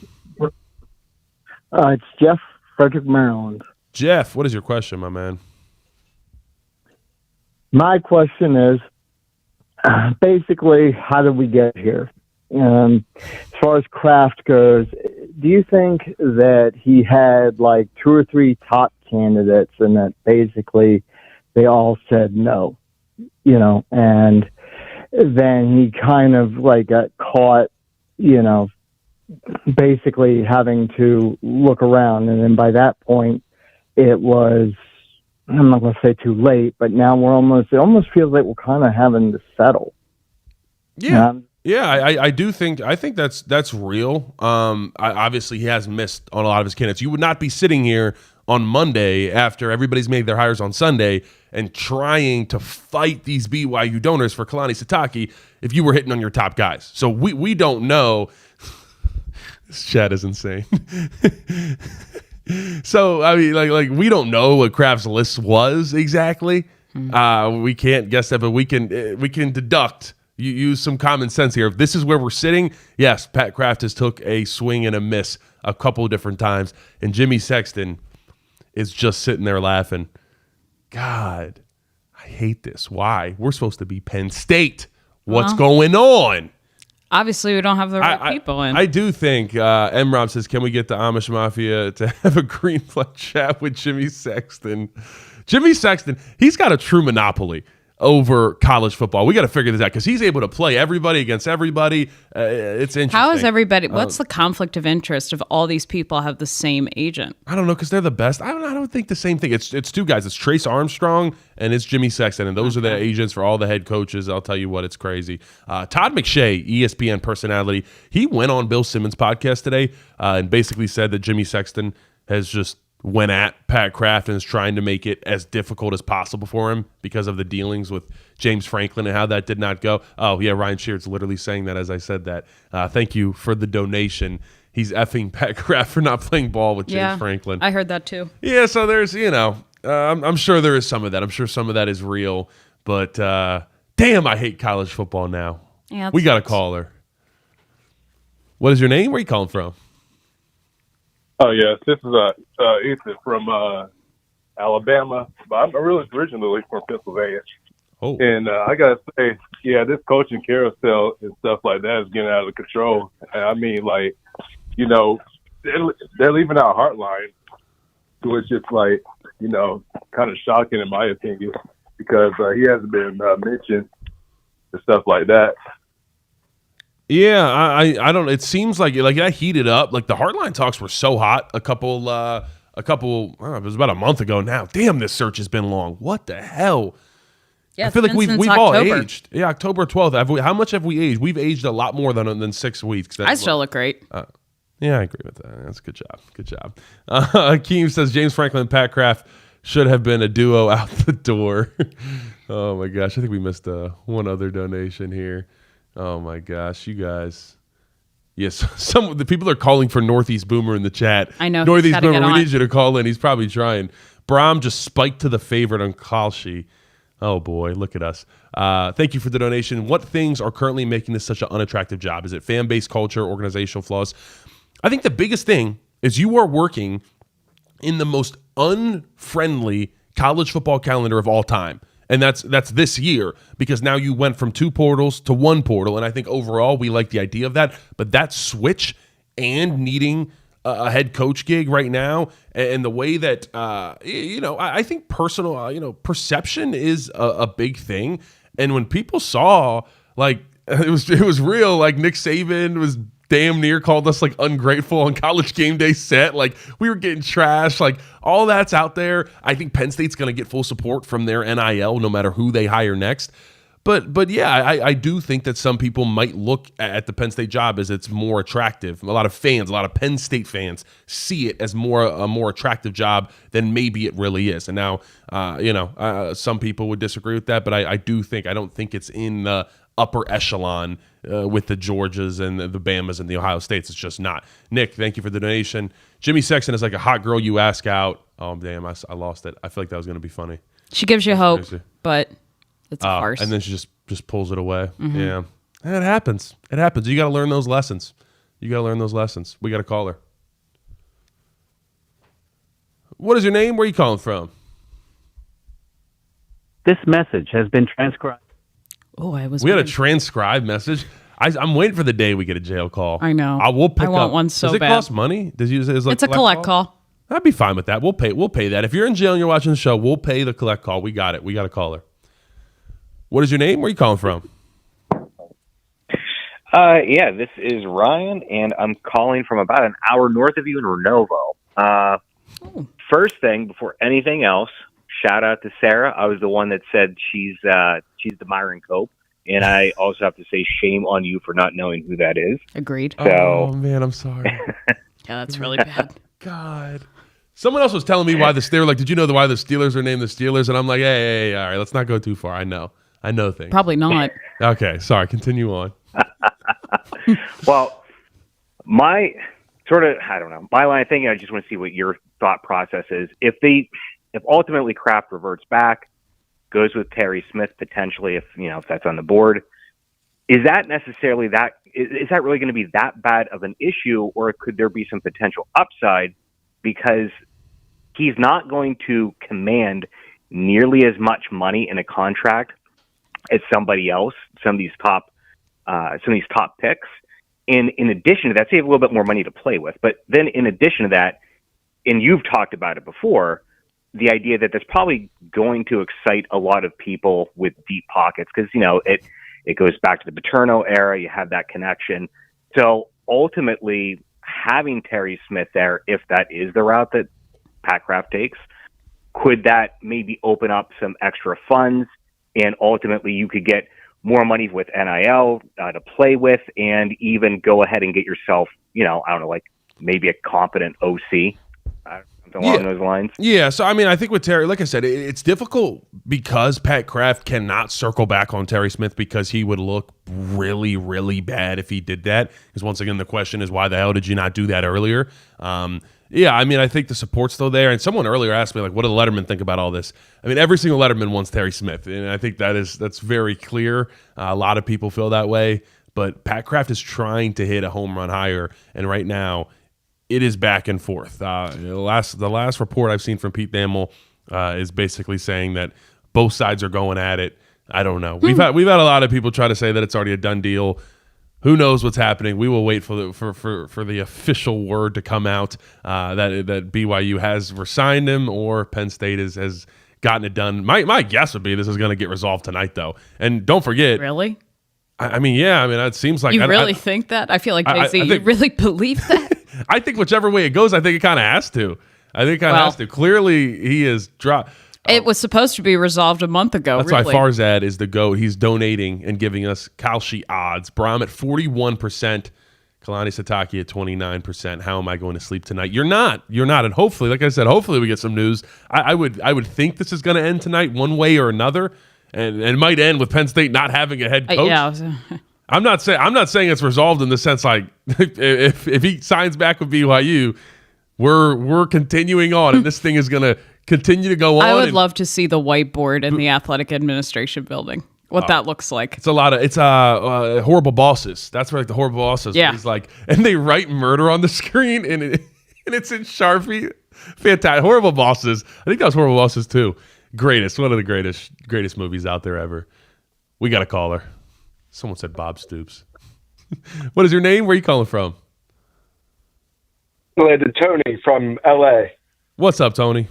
It's Jeff, Frederick, Maryland. Jeff, what is your question, my man? My question is, basically, how did we get here? As far as Kraft goes, do you think that he had like 2 or 3 top candidates and that basically they all said no, and then he kind of like got caught, basically having to look around. And then by that point, it was, I'm not going to say too late, but now it almost feels like we're kind of having to settle. Yeah. I think that's real. Obviously he has missed on a lot of his candidates. You would not be sitting here on Monday after everybody's made their hires on Sunday and trying to fight these BYU donors for Kalani Sitake if you were hitting on your top guys. So we don't know. This chat is insane. So I mean, like we don't know what Kraft's list was exactly. We can't guess that, but we can deduct. You use some common sense here. If this is where we're sitting, yes, Pat Kraft has took a swing and a miss a couple of different times, and Jimmy Sexton is just sitting there laughing. God, I hate this. Why? We're supposed to be Penn State. What's going on? Obviously, we don't have the right people in. I do think M-Rob says, can we get the Amish Mafia to have a green flag chat with Jimmy Sexton? Jimmy Sexton, he's got a true monopoly over college football. We got to figure this out because he's able to play everybody against everybody. It's interesting. How is everybody? What's the conflict of interest if all these people have the same agent? I don't know because they're the best. I don't think the same thing. It's 2 guys. It's Trace Armstrong and it's Jimmy Sexton, and those are the agents for all the head coaches. I'll tell you what, it's crazy. Todd McShay, ESPN personality, he went on Bill Simmons' podcast today and basically said that Jimmy Sexton has just went at Pat Kraft and is trying to make it as difficult as possible for him because of the dealings with James Franklin and how that did not go. Oh, yeah, Ryan Sheard's literally saying that as I said that. Thank you for the donation. He's effing Pat Kraft for not playing ball with James Franklin. I heard that too. Yeah, so there's, I'm sure there is some of that. I'm sure some of that is real. But damn, I hate college football now. Yeah, we got to call her. What is your name? Where are you calling from? Oh, yes. This is Ethan from Alabama, but I'm originally from Pennsylvania. Oh. And I got to say, this coaching carousel and stuff like that is getting out of control. And I mean, like, they're leaving out Heartline, which is like, kind of shocking in my opinion because he hasn't been mentioned and stuff like that. Yeah, I don't. It seems like that heated up. Like the Heartline talks were so hot a couple. I don't know, it was about a month ago now. Damn, this search has been long. What the hell? Yeah, I feel like we've all October. aged. Yeah, October 12th. How much have we aged? We've aged a lot more than 6 weeks. I still look great. Yeah, I agree with that. That's a good job. Good job. Keem says James Franklin and Pat Kraft should have been a duo out the door. Oh my gosh, I think we missed one other donation here. Oh my gosh, you guys. Yes, some of the people are calling for Northeast Boomer in the chat. I know. Northeast Boomer, we need you to call in. He's probably trying. Brahm just spiked to the favorite on Kalshi. Oh, boy, look at us. Thank you for the donation. What things are currently making this such an unattractive job? Is it fan-based culture, organizational flaws? I think the biggest thing is you are working in the most unfriendly college football calendar of all time. And that's this year, because now you went from 2 portals to 1 portal. And I think overall we like the idea of that. But that switch and needing a head coach gig right now, and the way that, I think personal, perception is a big thing. And when people saw, like, it was real, like Nick Saban was damn near called us like ungrateful on College Game Day set. Like, we were getting trashed. Like, all that's out there. I think Penn State's going to get full support from their NIL no matter who they hire next. But yeah, I do think that some people might look at the Penn State job as it's more attractive. A lot of fans, a lot of Penn State fans see it as a more attractive job than maybe it really is. And now, some people would disagree with that, but I don't think it's in the upper echelon with the Georgias and the Bamas and the Ohio States. It's just not. Nick, thank you for the donation. Jimmy Sexton is like a hot girl you ask out. Oh, damn, I lost it. I feel like that was going to be funny. She gives you hope, but it's a farce. And then she just pulls it away. Mm-hmm. Yeah. And it happens. It happens. You got to learn those lessons. We got to call her. What is your name? Where are you calling from? This message has been transcribed. Oh, We had a transcribed message. I'm waiting for the day we get a jail call. I know. We'll pick I want up. one so Does it bad. cost money? It's a collect call. I'd be fine with that. We'll pay that. If you're in jail and you're watching the show, we'll pay the collect call. We got it. We got to call her. What is your name? Where are you calling from? Yeah, this is Ryan, and I'm calling from about an hour north of you in Renovo. First thing, before anything else, shout out to Sarah. I was the one that said she's the Myron Cope, and I also have to say shame on you for not knowing who that is. Agreed. So, oh, man, I'm sorry. Yeah, that's really bad. God. Someone else was telling me why they were like, did you know why the Steelers are named the Steelers? And I'm like, hey, all right, let's not go too far. I know things. Probably not. Okay, sorry. Continue on. Well, my line of thinking, I just want to see what your thought process is. If ultimately Kraft reverts back, goes with Terry Smith potentially, if that's on the board, is that necessarily is that really going to be that bad of an issue, or could there be some potential upside because he's not going to command nearly as much money in a contract as somebody else, some of these top picks. And in addition to that, so you have a little bit more money to play with. But then in addition to that, and you've talked about it before, the idea that that's probably going to excite a lot of people with deep pockets because, it goes back to the Paterno era. You have that connection. So ultimately, having Terry Smith there, if that is the route that Pat Kraft takes, could that maybe open up some extra funds? And ultimately, you could get more money with NIL to play with and even go ahead and get yourself, like maybe a competent OC along those lines. Yeah. So, I think with Terry, like I said, it's difficult because Pat Kraft cannot circle back on Terry Smith because he would look really, really bad if he did that. Because once again, the question is, why the hell did you not do that earlier? I think the support's still there. And someone earlier asked me, like, what do the Letterman think about all this? Every single Letterman wants Terry Smith. And I think that's very clear. A lot of people feel that way. But Pat Kraft is trying to hit a home run higher. And right now, it is back and forth. The last report I've seen from Pete Thamel is basically saying that both sides are going at it. I don't know. We've had a lot of people try to say that it's already a done deal. Who knows what's happening? We will wait for the official word to come out that BYU has resigned him or Penn State has gotten it done. My guess would be this is going to get resolved tonight, though. And don't forget. Really? It seems like you really think that? I feel like JC, you really believe that? I think whichever way it goes, I think it kind of has to. Has to. Clearly, he is dropped. It was supposed to be resolved a month ago. That's why Farzad is the GOAT. He's donating and giving us Kalshi odds. Brahm at 41%, Kalani Sitake at 29%. How am I going to sleep tonight? You're not. And hopefully, like I said, hopefully we get some news. I would think this is going to end tonight one way or another, and it might end with Penn State not having a head coach. Yeah. I'm not saying it's resolved in the sense like if he signs back with BYU, we're continuing on, and this thing is going to continue to go on. I would love to see the whiteboard in the athletic administration building. What that looks like. It's a lot of horrible bosses. That's where the horrible bosses. Yeah. He's like, and they write murder on the screen, and it's in Sharpie. Fantastic. Horrible Bosses. I think that was Horrible Bosses too. Greatest. One of the greatest movies out there ever. We got a caller. Someone said Bob Stoops. What is your name? Where are you calling from? Related to Tony from LA. What's up, Tony?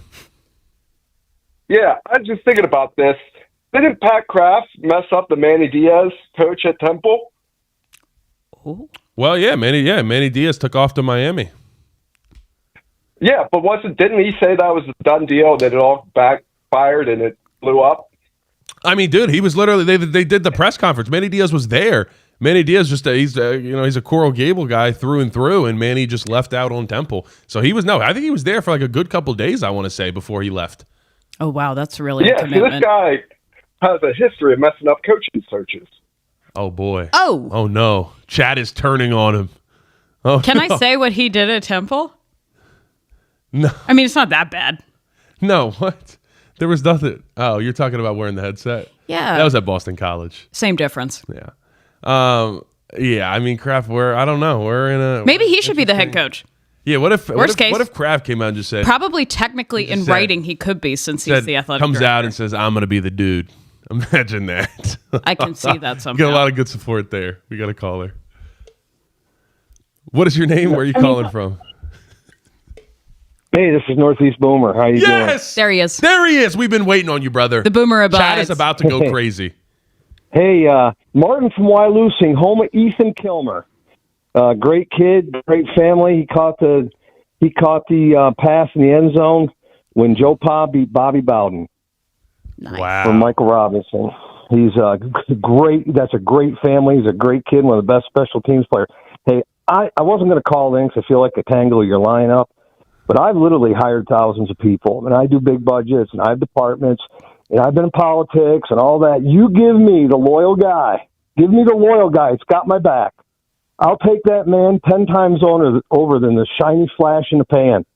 Yeah, I'm just thinking about this. Didn't Pat Kraft mess up the Manny Diaz coach at Temple? Well, yeah, Manny Diaz took off to Miami. Yeah, but didn't he say that was a done deal, that it all backfired and it blew up? I mean, dude, he was literally they did the press conference. Manny Diaz was there. Manny Diaz he's a Coral Gable guy through and through, and Manny just left out on Temple. So I think he was there for like a good couple of days, I want to say, before he left. Oh wow, that's really a so commitment. this guy has a history of messing up coaching searches. Oh boy. Oh no, Chad is turning on him. Oh, Can I say what he did at Temple? No. I mean, it's not that bad. No, what? There was nothing. Oh, you're talking about wearing the headset? Yeah. That was at Boston College. Same difference. Yeah. Yeah, I mean, Kraft, I don't know. We're in a... Maybe he should be the head coach. Yeah, what if Kraft came out and just said... Probably technically in writing he could be, since he's the athletic comes director. out and says, I'm going to be the dude. Imagine that. I can see that somehow. Get a lot of good support there. We got a caller. What is your name? Where are you calling from? Hey, this is Northeast Boomer. How you doing? Yes! There he is. There he is. We've been waiting on you, brother. The Boomer abides. Chad is about to go crazy. Hey, Martin from Wyalusing, home of Ethan Kilmer. Great kid, great family. He caught the pass in the end zone when Joe Pa beat Bobby Bowden. Nice. Wow. From Michael Robinson. He's great. That's a great family. He's a great kid, one of the best special teams players. Hey, I wasn't going to call in because I feel like a tangle your lineup, but I've literally hired thousands of people, and I do big budgets, and I have departments, and I've been in politics and all that. You give me the loyal guy. Give me the loyal guy. It's got my back. I'll take that man 10 times over than the shiny flash in the pan.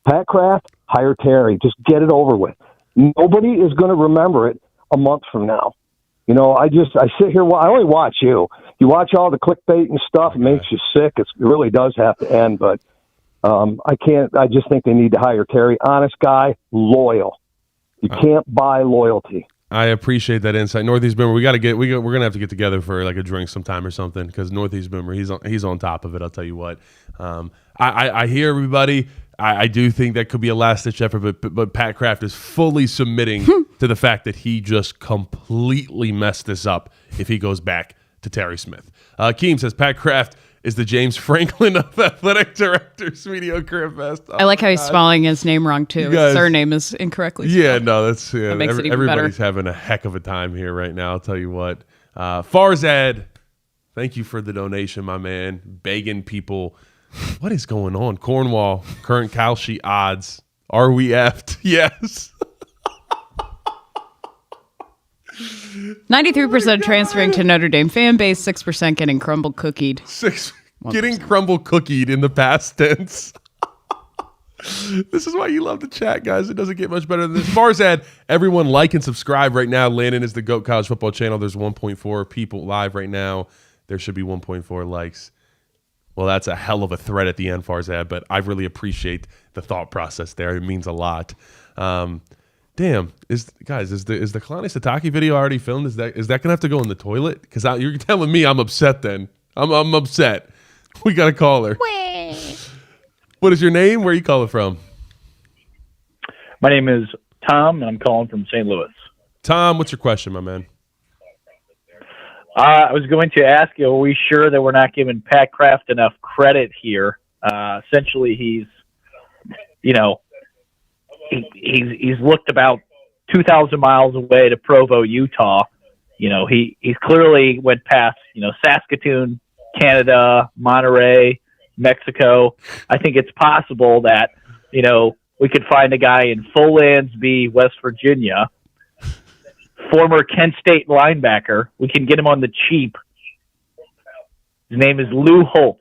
Pat Kraft, hire Terry. Just get it over with. Nobody is going to remember it a month from now. You know, I sit here. I only watch you. You watch all the clickbait and stuff. It makes you sick. It really does have to end. But I can't. I just think they need to hire Terry. Honest guy, loyal. You can't buy loyalty. I appreciate that insight. Northeast Boomer, we're gonna have to get together for like a drink sometime or something, because Northeast Boomer, he's on top of it. I'll tell you what. I hear everybody. I do think that could be a last ditch effort, but Pat Kraft is fully submitting to the fact that he just completely messed this up if he goes back to Terry Smith. Keem says Pat Kraft is the James Franklin of athletic directors, mediocre at best. I like how he's spelling his name wrong too. His surname is incorrectly spelled. Yeah, no, that's That makes it even everybody's better. having a heck of a time here right now. I'll tell you what. Farzad, thank you for the donation, my man. Begging people. What is going on? Cornwall, current Kalshi odds. Are we effed? Yes. 93% transferring to Notre Dame fan base, 6% getting crumble cookied. Getting crumble cookied in the past tense. This is why you love the chat, guys. It doesn't get much better than this. Farzad, everyone like and subscribe right now. Landon is the GOAT College Football channel. There's 1.4 people live right now. There should be 1.4 likes. Well, that's a hell of a threat at the end, Farzad, but I really appreciate the thought process there. It means a lot. Damn, is the Kalani Sitake video already filmed? Is that gonna have to go in the toilet? Because you're telling me I'm upset. Then I'm upset. We got a caller. What is your name? Where are you calling from? My name is Tom, and I'm calling from St. Louis. Tom, what's your question, my man? I was going to ask you, are we sure that we're not giving Pat Kraft enough credit here? Essentially, he's looked about 2,000 miles away to Provo, Utah. You know, he's clearly went past, Saskatoon, Canada, Monterey, Mexico. I think it's possible that, we could find a guy in Folansby, West Virginia, former Kent State linebacker. We can get him on the cheap. His name is Lou Holtz.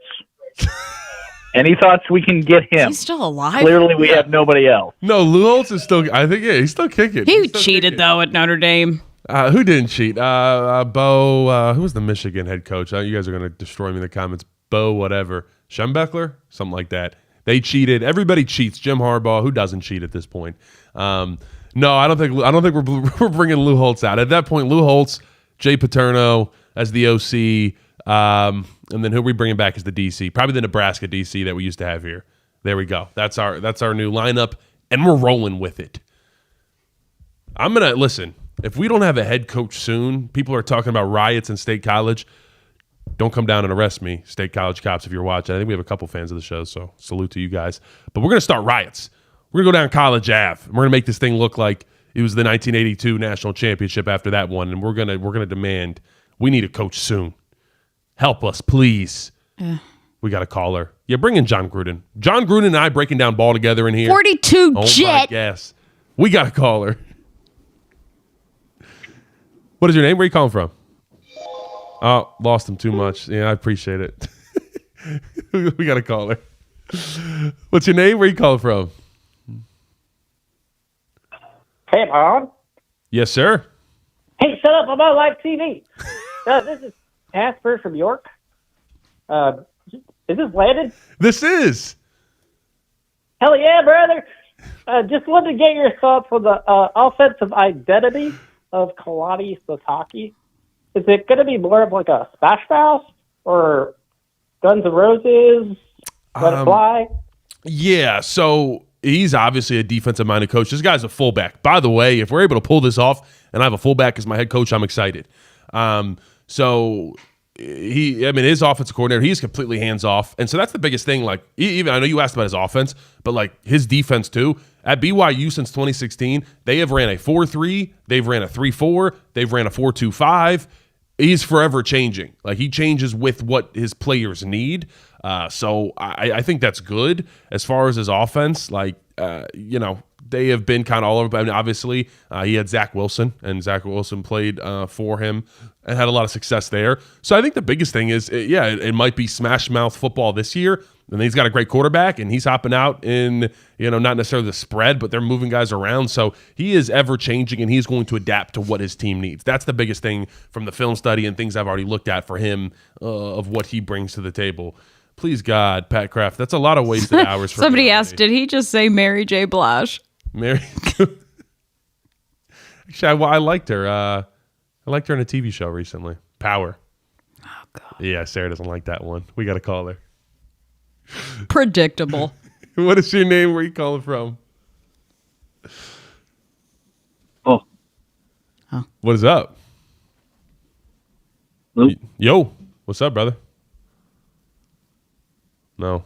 Any thoughts we can get him? He's still alive. Clearly, we have nobody else. No, Lou Holtz is still. I think he's still kicking. He cheated though at Notre Dame. Who didn't cheat? Bo. Who was the Michigan head coach? You guys are going to destroy me in the comments. Bo, whatever. Schembechler, something like that. They cheated. Everybody cheats. Jim Harbaugh, who doesn't cheat at this point? No, I don't think we're bringing Lou Holtz out at that point. Lou Holtz, Jay Paterno as the OC, and then who are we bringing back as the DC? Probably the Nebraska DC that we used to have here. There we go. That's our new lineup, and we're rolling with it. I'm gonna listen. If we don't have a head coach soon, people are talking about riots in State College. Don't come down and arrest me, State College cops, if you're watching. I think we have a couple fans of the show, so salute to you guys. But we're going to start riots. We're going to go down College Ave. And we're going to make this thing look like it was the 1982 national championship after that one, and we're going to demand we need a coach soon. Help us, please. We got a caller. Yeah, bring in John Gruden. John Gruden and I breaking down ball together in here. 42 oh jet. My gas. We got a caller. What is your name? Where are you calling from? Oh, lost him too much. Yeah, I appreciate it. We got a caller. What's your name? Where are you calling from? Hey, am I on? Yes, sir. Hey, shut up. I'm on live TV. This is Casper from York. Is this Landon? This is. Hell yeah, brother. Just wanted to get your thoughts on the offensive identity of Kalani Sitake. Is it going to be more of like a Smash Mouth or Guns N' Roses? Let it fly? Yeah, so he's obviously a defensive-minded coach. This guy's a fullback. By the way, if we're able to pull this off and I have a fullback as my head coach, I'm excited. So his offensive coordinator, he's completely hands-off. And so that's the biggest thing. Like, even I know you asked about his offense, but like his defense too. At BYU since 2016, they have ran a 4-3, they've ran a 3-4, they've ran a 4-2-5. He's forever changing. Like, he changes with what his players need. So I think that's good. As far as his offense, like, they have been kind of all over. I mean, obviously, he had Zach Wilson, and Zach Wilson played for him and had a lot of success there. So I think the biggest thing is, it might be smash mouth football this year. And he's got a great quarterback, and he's hopping out in, not necessarily the spread, but they're moving guys around. So he is ever changing, and he's going to adapt to what his team needs. That's the biggest thing from the film study and things I've already looked at for him of what he brings to the table. Please, God, Pat Kraft, that's a lot of wasted hours for Somebody asked, did he just say Mary J. Blige? Mary. Actually, I liked her. I liked her in a TV show recently. Power. Oh, God. Yeah, Sarah doesn't like that one. We got to call her. Predictable. What is your name? Where are you calling from? Oh. What is up? Hello? Yo. What's up, brother? No.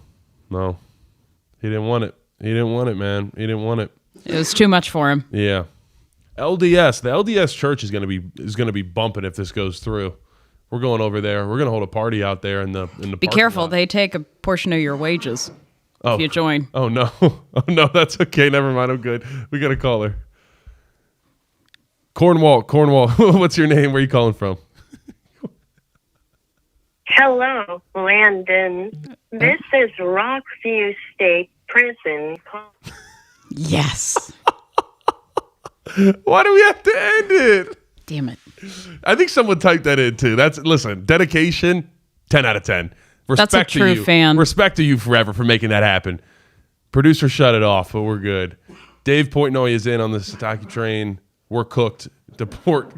He didn't want it. He didn't want it, man. He didn't want it. It was too much for him. Yeah. LDS. The LDS church is going to be bumping if this goes through. We're going over there. We're going to hold a party out there in the Be careful. They take a portion of your wages if you join. Oh, no. Oh, no. That's okay. Never mind. I'm good. We got to call her. Cornwall. What's your name? Where are you calling from? Hello, Landon. This is Rockview State Prison. Yes. Why do we have to end it? Damn it. I think someone typed that in too. Listen, dedication, 10 out of 10. Respect That's a true to you. fan. Respect to you forever for making that happen. Producer shut it off, but we're good. Dave Portnoy is in on the Sitake train. We're cooked. Deport.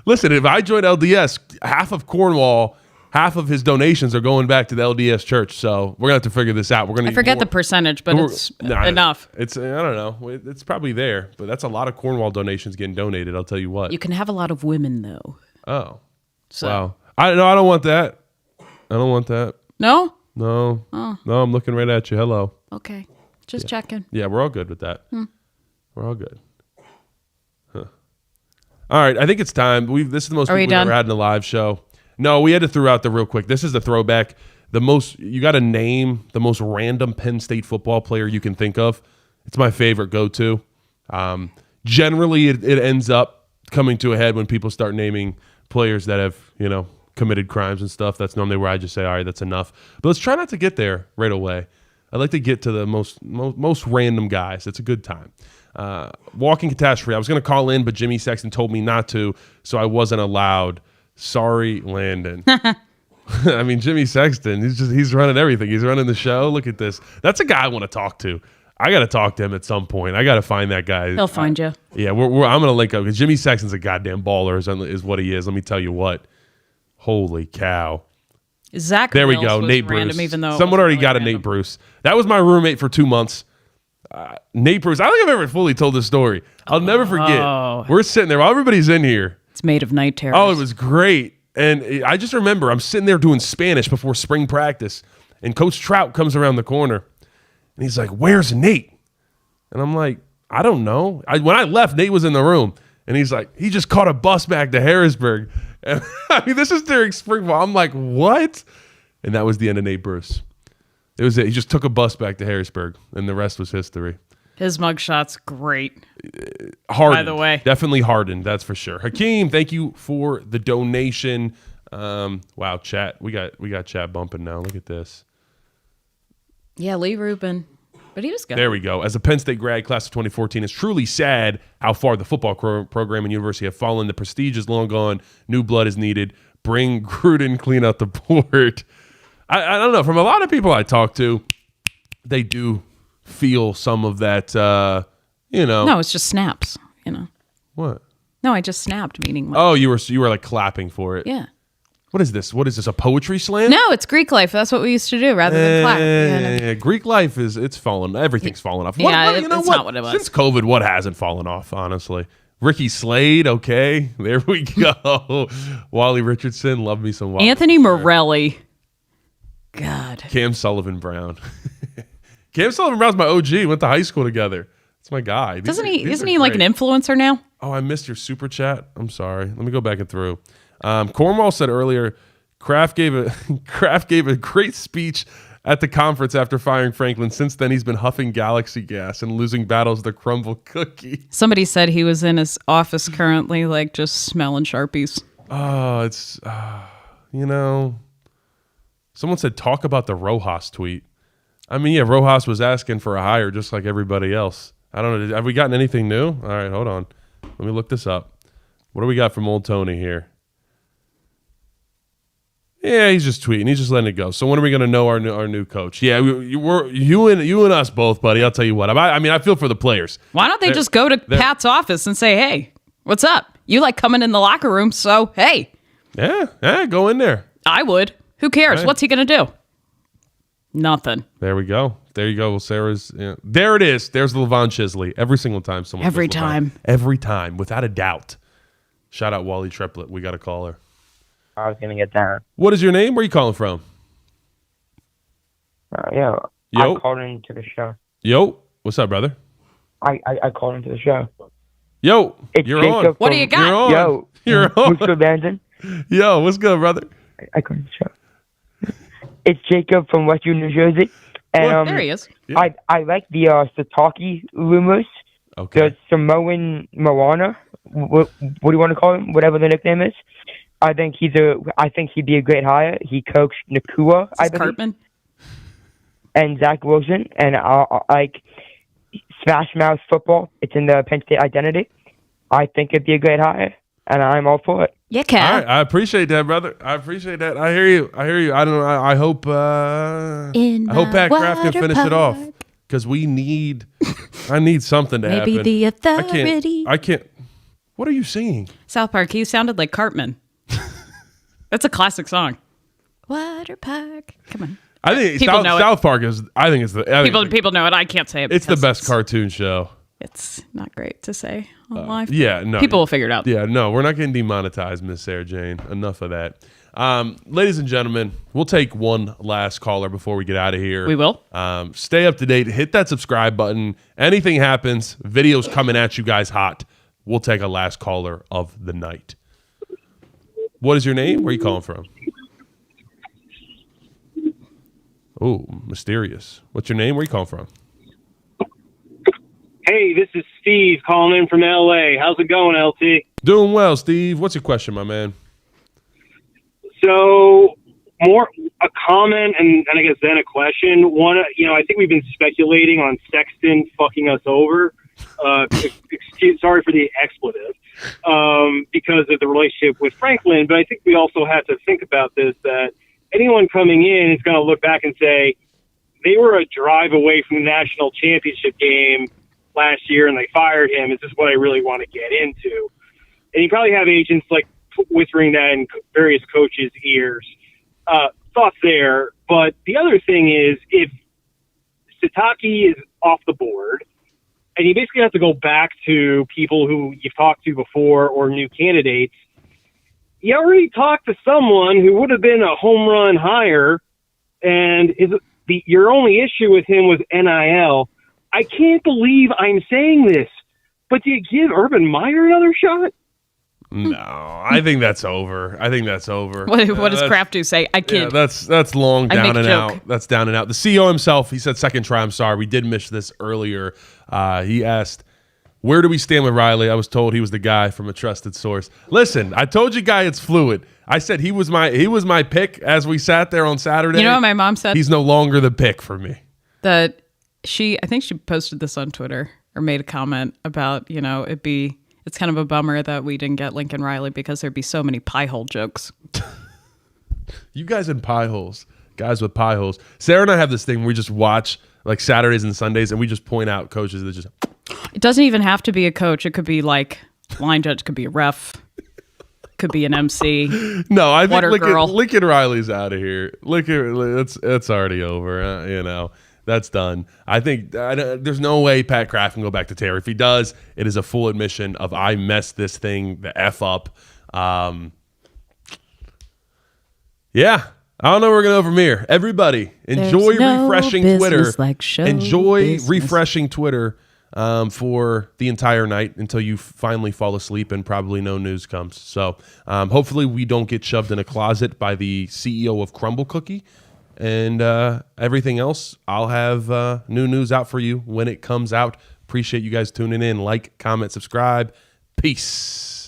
Listen, if I join LDS, half of Cornwall, half of his donations are going back to the LDS church. So we're gonna have to figure this out. I forget the percentage, but it's enough. It's I don't know. It's probably there, but that's a lot of Cornwall donations getting donated. I'll tell you what. You can have a lot of women though. Oh, so. Wow. I don't want that. I don't want that. No. No. Oh. No, I'm looking right at you. Hello. Okay. Just checking. Yeah, we're all good with that. We're all good. Huh. All right, I think it's time. This is the most people we've ever had in a live show. No, we had to throw out the real quick. This is the throwback. You got to name the most random Penn State football player you can think of. It's my favorite go-to. Generally, it ends up coming to a head when people start naming players that have, committed crimes and stuff. That's normally where I just say, all right, that's enough. But let's try not to get there right away. I like to get to the most random guys. It's a good time. Walking catastrophe. I was going to call in, but Jimmy Sexton told me not to, so I wasn't allowed. Sorry, Landon. I mean, Jimmy Sexton, he's running everything. He's running the show. Look at this. That's a guy I want to talk to. I got to talk to him at some point. I got to find that guy. He'll find you. Yeah, I'm going to link up because Jimmy Sexton's a goddamn baller is what he is. Let me tell you what. Holy cow. Zach there we Mills go. was Nate random, Bruce. even though Someone already really got random. a Nate Bruce. That was my roommate for 2 months. Nate Bruce. I don't think I've ever fully told this story. I'll never forget. We're sitting there while everybody's in here. It's made of night terrors. Oh, it was great. And I just remember I'm sitting there doing Spanish before spring practice, and Coach Trout comes around the corner, and he's like, "Where's Nate?" And I'm like, "I don't know." When I left, Nate was in the room, and he's like, "He just caught a bus back to Harrisburg." And, I mean, this is during spring ball. I'm like, "What?" And that was the end of Nate Bruce. It was it. He just took a bus back to Harrisburg, and the rest was history. His mugshot's great. Hardened. By the way. Definitely hardened, that's for sure. Hakeem, thank you for the donation. Wow, chat. We got chat bumping now. Look at this. Yeah, Lee Rubin. But he was good. There we go. As a Penn State grad, class of 2014, it's truly sad how far the football program and university have fallen. The prestige is long gone. New blood is needed. Bring Gruden, clean out the board. I don't know. From a lot of people I talk to, they do feel some of that, No, it's just snaps, What? No, I just snapped, meaning. Oh, you were like clapping for it. Yeah. What is this? What is this? A poetry slam? No, it's Greek life. That's what we used to do rather than clap. Yeah, Greek life it's fallen. Everything's fallen off. Yeah, it's not what it was. Since COVID, what hasn't fallen off, honestly? Ricky Slade, okay. There we go. Wally Richardson, love me some Wally. Anthony Morelli. God. Cam Sullivan Brown. Cam Sullivan Brown's my OG. Went to high school together. It's my guy. Isn't he like an influencer now? Oh, I missed your super chat. I'm sorry. Let me go back and through. Cornwall said earlier, Kraft gave a great speech at the conference after firing Franklin. Since then, he's been huffing galaxy gas and losing battles to crumble cookie. Somebody said he was in his office currently, like just smelling Sharpies. Oh, it's someone said talk about the Rojas tweet. I mean, yeah, Rojas was asking for a hire just like everybody else. I don't know. Have we gotten anything new? All right, hold on. Let me look this up. What do we got from old Tony here? Yeah, he's just tweeting. He's just letting it go. So when are we going to know our new coach? Yeah, you and us both, buddy. I'll tell you what. I mean, I feel for the players. Why don't they just go to Pat's office and say, "Hey, what's up? You like coming in the locker room, so hey." Yeah, go in there. I would. Who cares? Right. What's he going to do? Nothing. There we go. There you go. Well, Sarah's. Yeah. There it is. There's Levon Chisley. Every single time someone. Every says time. Levon. Every time, without a doubt. Shout out Wally Triplett. We got to call her. I was going to get down. What is your name? Where are you calling from? Yeah. Yo. I called into the show. Yo. What's up, brother? I called into the show. Yo. It's you're Jacob on. What do you got? You're on. Yo. You're on. What's good, Brandon? Yo. What's good, brother? I called into the show. It's Jacob from Western New Jersey. And, there he is. Yeah. I like the Sitake rumors. Okay. The Samoan Moana. What do you want to call him? Whatever the nickname is. I think he'd be a great hire. He coached Nakua, I believe, Cartman and Zach Wilson, and like Smash Mouth football. It's in the Penn State identity. I think it'd be a great hire, and I'm all for it. Yeah, Cal. All right, I appreciate that, brother. I appreciate that. I hear you. I don't know. I hope. I hope Pat Kraft can finish it off because we need. I need something to happen. Maybe the authority. I can't. What are you singing? South Park. He sounded like Cartman. That's a classic song. Water Park. Come on. I think People know South Park is. I think it's the. People know it. I can't say it. It's the because best cartoon show. It's not great to say on live. Yeah, no. People will figure it out. Yeah, no, we're not getting demonetized, Miss Sarah Jane. Enough of that. Ladies and gentlemen, we'll take one last caller before we get out of here. We will. Stay up to date. Hit that subscribe button. Anything happens, videos coming at you guys hot. We'll take a last caller of the night. What is your name? Where are you calling from? Oh, mysterious. What's your name? Where are you calling from? Hey, this is Steve calling in from LA. How's it going, LT? Doing well, Steve. What's your question, my man? So more a comment and I guess then a question. One, I think we've been speculating on Sexton fucking us over. Sorry for the expletive, because of the relationship with Franklin. But I think we also have to think about this, that anyone coming in is going to look back and say, they were a drive away from the national championship game last year and they fired him. Is this what I really want to get into? And you probably have agents like whispering that in various coaches' ears. Thoughts there. But the other thing is, if Sitake is off the board, and you basically have to go back to people who you've talked to before or new candidates, you already talked to someone who would have been a home run hire, and your only issue with him was NIL. I can't believe I'm saying this, but do you give Urban Meyer another shot? No, I think that's over. What does Kraft do? Say, I kid. Yeah, that's long down and out. That's down and out. The CEO himself, he said second try. I'm sorry. We did miss this earlier. He asked, where do we stand with Riley? I was told he was the guy from a trusted source. Listen, I told you, guy, it's fluid. I said he was my pick as we sat there on Saturday. You know what my mom said? He's no longer the pick for me. I think she posted this on Twitter or made a comment about, it's kind of a bummer that we didn't get Lincoln Riley because there'd be so many pie hole jokes. You guys in pie holes. Guys with pie holes. Sarah and I have this thing where we just watch like Saturdays and Sundays and we just point out coaches that just... It doesn't even have to be a coach. It could be like line judge, could be a ref, could be an MC. No, I think Lincoln Riley's out of here. It's already over, That's done. I think there's no way Pat Kraft can go back to Terry. If he does, it is a full admission of I messed this thing the F up. Yeah. I don't know where we're going to go from here. Everybody, enjoy refreshing Twitter. Refreshing Twitter for the entire night until you finally fall asleep and probably no news comes. So hopefully we don't get shoved in a closet by the CEO of Crumble Cookie. And everything else, I'll have new news out for you when it comes out. Appreciate you guys tuning in. Like, comment, subscribe. Peace.